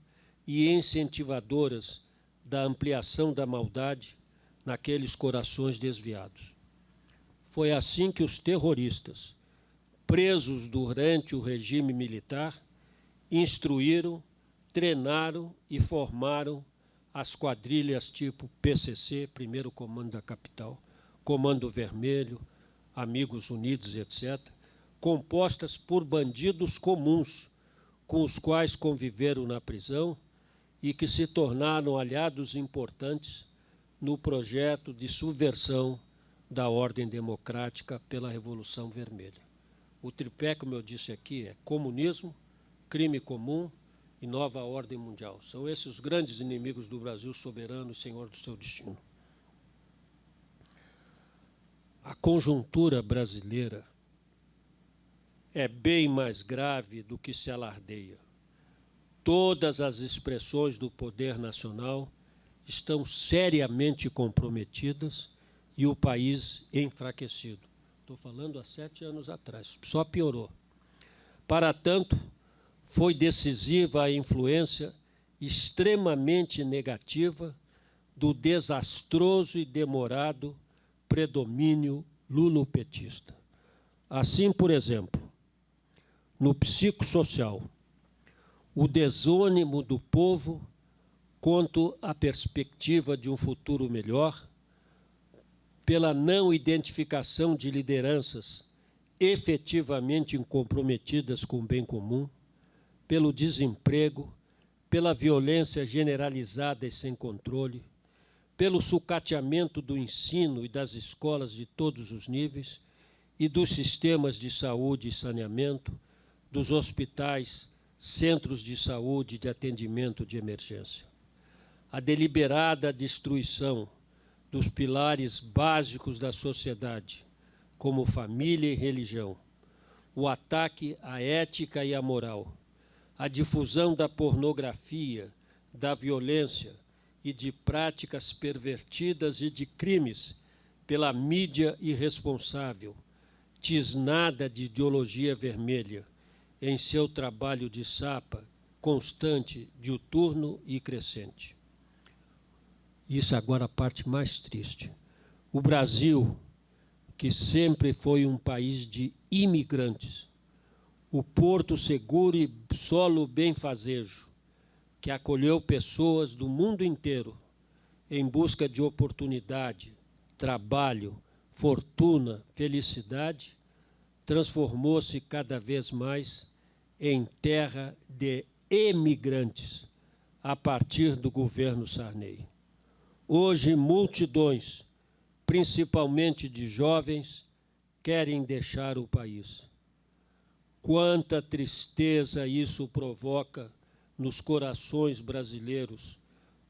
e incentivadoras da ampliação da maldade naqueles corações desviados. Foi assim que os terroristas, presos durante o regime militar, instruíram, treinaram e formaram as quadrilhas tipo PCC, Primeiro Comando da Capital, Comando Vermelho, Amigos Unidos, etc., compostas por bandidos comuns com os quais conviveram na prisão e que se tornaram aliados importantes no projeto de subversão da ordem democrática pela Revolução Vermelha. O tripé, como eu disse aqui, é comunismo, crime comum e nova ordem mundial. São esses os grandes inimigos do Brasil soberano e senhor do seu destino. A conjuntura brasileira é bem mais grave do que se alardeia. Todas as expressões do poder nacional estão seriamente comprometidas e o país enfraquecido. Estou falando há 7 anos atrás, só piorou. Para tanto, foi decisiva a influência extremamente negativa do desastroso e demorado predomínio lulopetista. Assim, por exemplo, no psicossocial, o desânimo do povo quanto à perspectiva de um futuro melhor, pela não identificação de lideranças efetivamente comprometidas com o bem comum, pelo desemprego, pela violência generalizada e sem controle, pelo sucateamento do ensino e das escolas de todos os níveis e dos sistemas de saúde e saneamento, dos hospitais, centros de saúde e de atendimento de emergência. A deliberada destruição dos pilares básicos da sociedade, como família e religião, o ataque à ética e à moral, a difusão da pornografia, da violência e de práticas pervertidas e de crimes pela mídia irresponsável, tisnada de ideologia vermelha, em seu trabalho de sapa constante, diuturno e crescente. Isso agora a parte mais triste. O Brasil, que sempre foi um país de imigrantes, o porto seguro e solo benfazejo, que acolheu pessoas do mundo inteiro em busca de oportunidade, trabalho, fortuna, felicidade, transformou-se cada vez mais em terra de emigrantes a partir do governo Sarney. Hoje, multidões, principalmente de jovens, querem deixar o país. Quanta tristeza isso provoca nos corações brasileiros,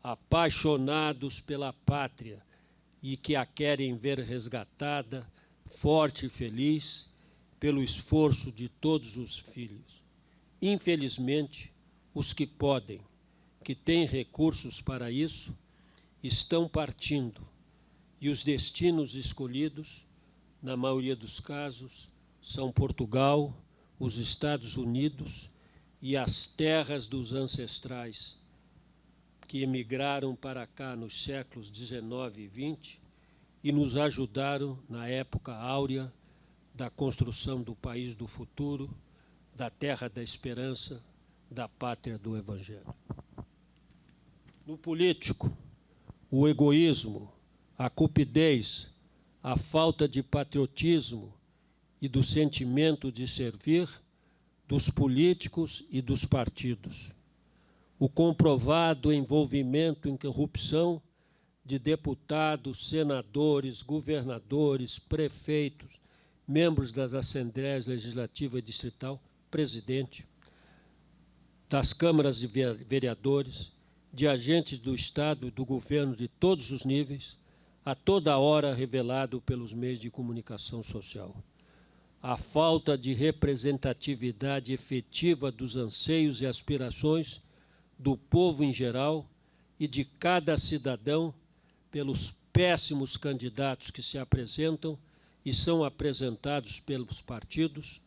apaixonados pela pátria e que a querem ver resgatada, forte e feliz, pelo esforço de todos os filhos. Infelizmente, os que podem, que têm recursos para isso, estão partindo, e os destinos escolhidos, na maioria dos casos, são Portugal, os Estados Unidos e as terras dos ancestrais que emigraram para cá nos séculos XIX e XX e nos ajudaram na época áurea da construção do país do futuro, da terra da esperança, da pátria do Evangelho. No político, o egoísmo, a cupidez, a falta de patriotismo e do sentimento de servir dos políticos e dos partidos. O comprovado envolvimento em corrupção de deputados, senadores, governadores, prefeitos, membros das Assembleias Legislativa e Distrital, presidente, das câmaras de vereadores, de agentes do Estado e do governo de todos os níveis, a toda hora revelado pelos meios de comunicação social. A falta de representatividade efetiva dos anseios e aspirações do povo em geral e de cada cidadão pelos péssimos candidatos que se apresentam e são apresentados pelos partidos,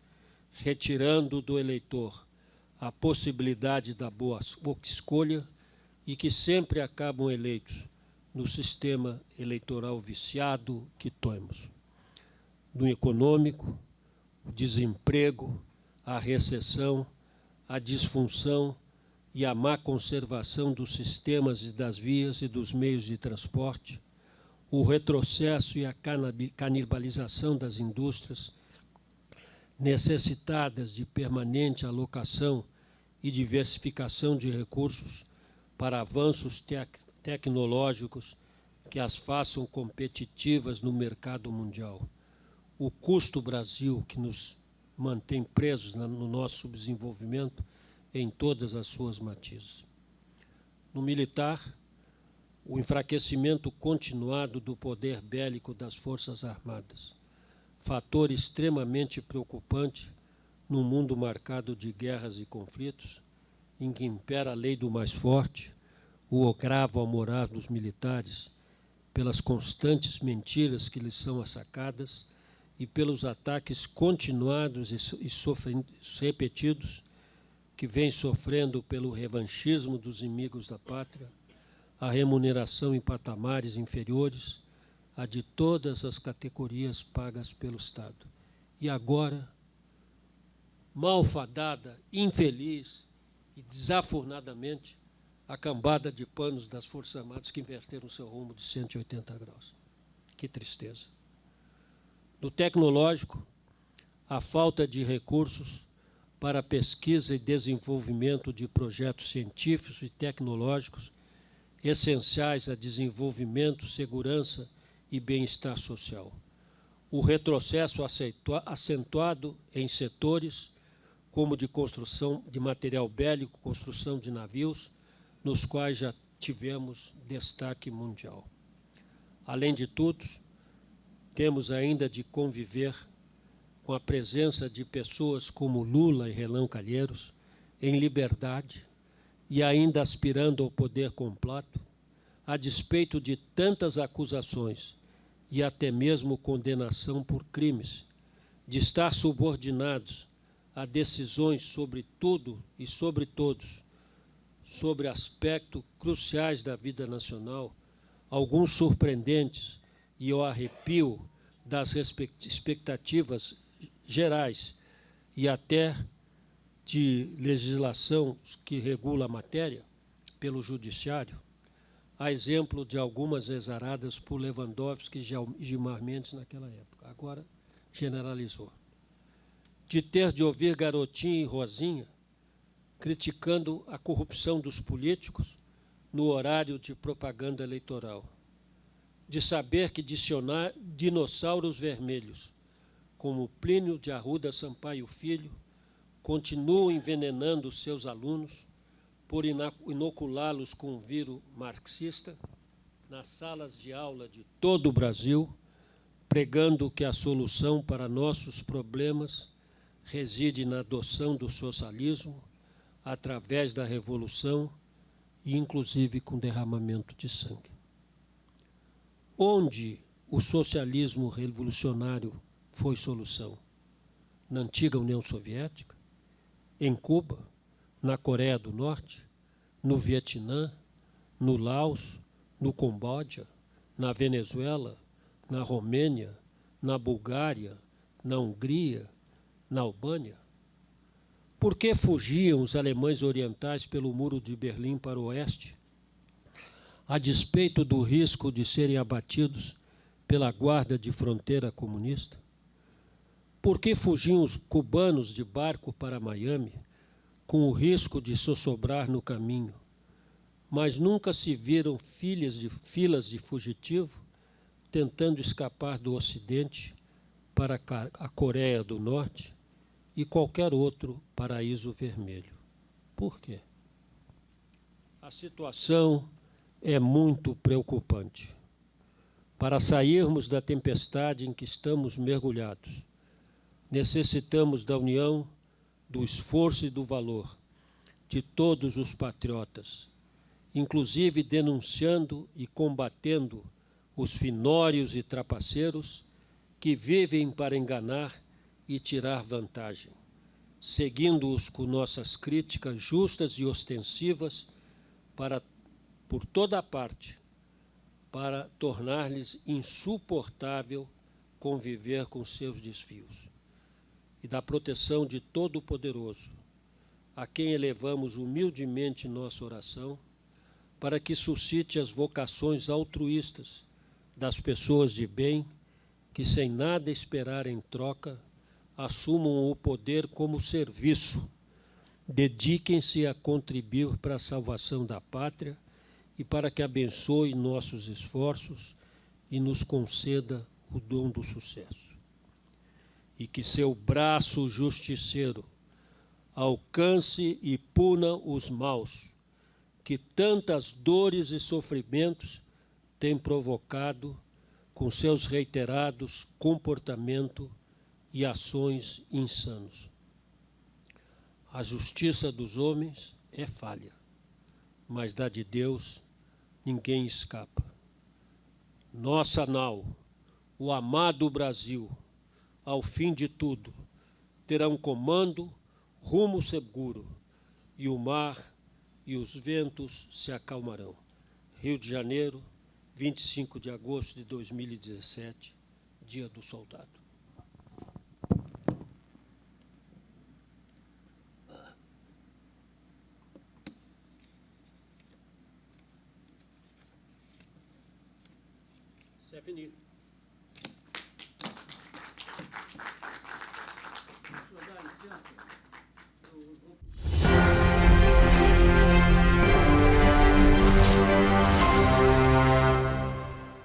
retirando do eleitor a possibilidade da boa escolha e que sempre acabam eleitos no sistema eleitoral viciado que temos. No econômico, o desemprego, a recessão, a disfunção e a má conservação dos sistemas e das vias e dos meios de transporte, o retrocesso e a canibalização das indústrias necessitadas de permanente alocação e diversificação de recursos para avanços tecnológicos que as façam competitivas no mercado mundial. O custo Brasil, que nos mantém presos no nosso subdesenvolvimento em todas as suas matizes. No militar, o enfraquecimento continuado do poder bélico das Forças Armadas, fator extremamente preocupante num mundo marcado de guerras e conflitos, em que impera a lei do mais forte, o agravo ao morar dos militares, pelas constantes mentiras que lhes são assacadas e pelos ataques continuados e repetidos que vem sofrendo pelo revanchismo dos inimigos da pátria, a remuneração em patamares inferiores à de todas as categorias pagas pelo Estado. E agora, malfadada, infeliz e desafornadamente, a cambada de panos das Forças Armadas que inverteram seu rumo de 180 graus. Que tristeza. No tecnológico, a falta de recursos para a pesquisa e desenvolvimento de projetos científicos e tecnológicos essenciais a desenvolvimento, segurança e bem-estar social. O retrocesso acentuado em setores como de construção de material bélico, construção de navios, nos quais já tivemos destaque mundial. Além de tudo, temos ainda de conviver com a presença de pessoas como Lula e Renan Calheiros, em liberdade e ainda aspirando ao poder completo, a despeito de tantas acusações e até mesmo condenação por crimes, de estar subordinados a decisões sobre tudo e sobre todos, sobre aspectos cruciais da vida nacional, alguns surpreendentes e ao arrepio das expectativas gerais e até de legislação que regula a matéria pelo judiciário, a exemplo de algumas exaradas por Lewandowski e Gilmar Mendes naquela época. Agora generalizou. De ter de ouvir Garotinho e Rosinha criticando a corrupção dos políticos no horário de propaganda eleitoral. De saber que dinossauros vermelhos, como Plínio de Arruda Sampaio Filho, continuam envenenando seus alunos por inoculá-los com o vírus marxista nas salas de aula de todo o Brasil, pregando que a solução para nossos problemas reside na adoção do socialismo através da revolução e, inclusive, com derramamento de sangue. Onde o socialismo revolucionário foi solução? Na antiga União Soviética? Em Cuba? Na Coreia do Norte? No Vietnã? No Laos? No Camboja? Na Venezuela? Na Romênia? Na Bulgária? Na Hungria? Na Albânia? Por que fugiam os alemães orientais pelo muro de Berlim para o oeste, a despeito do risco de serem abatidos pela guarda de fronteira comunista? Por que fugiam os cubanos de barco para Miami, com o risco de sossobrar no caminho, mas nunca se viram filas de fugitivo tentando escapar do Ocidente para a Coreia do Norte e qualquer outro paraíso vermelho. Por quê? A situação é muito preocupante. Para sairmos da tempestade em que estamos mergulhados, necessitamos da união, do esforço e do valor de todos os patriotas, inclusive denunciando e combatendo os finórios e trapaceiros que vivem para enganar e tirar vantagem, seguindo-os com nossas críticas justas e ostensivas por toda a parte, para tornar-lhes insuportável conviver com seus desvios. E da proteção de Todo-Poderoso, a quem elevamos humildemente nossa oração, para que suscite as vocações altruístas das pessoas de bem que, sem nada esperar em troca, assumam o poder como serviço, dediquem-se a contribuir para a salvação da pátria e para que abençoe nossos esforços e nos conceda o dom do sucesso. E que seu braço justiceiro alcance e puna os maus, que tantas dores e sofrimentos têm provocado com seus reiterados comportamentos e ações insanos. A justiça dos homens é falha, mas da de Deus ninguém escapa. Nossa nau, o amado Brasil, ao fim de tudo, terá um comando, rumo seguro, e o mar e os ventos se acalmarão. Rio de Janeiro, 25 de agosto de 2017, Dia do Soldado. C'est fini.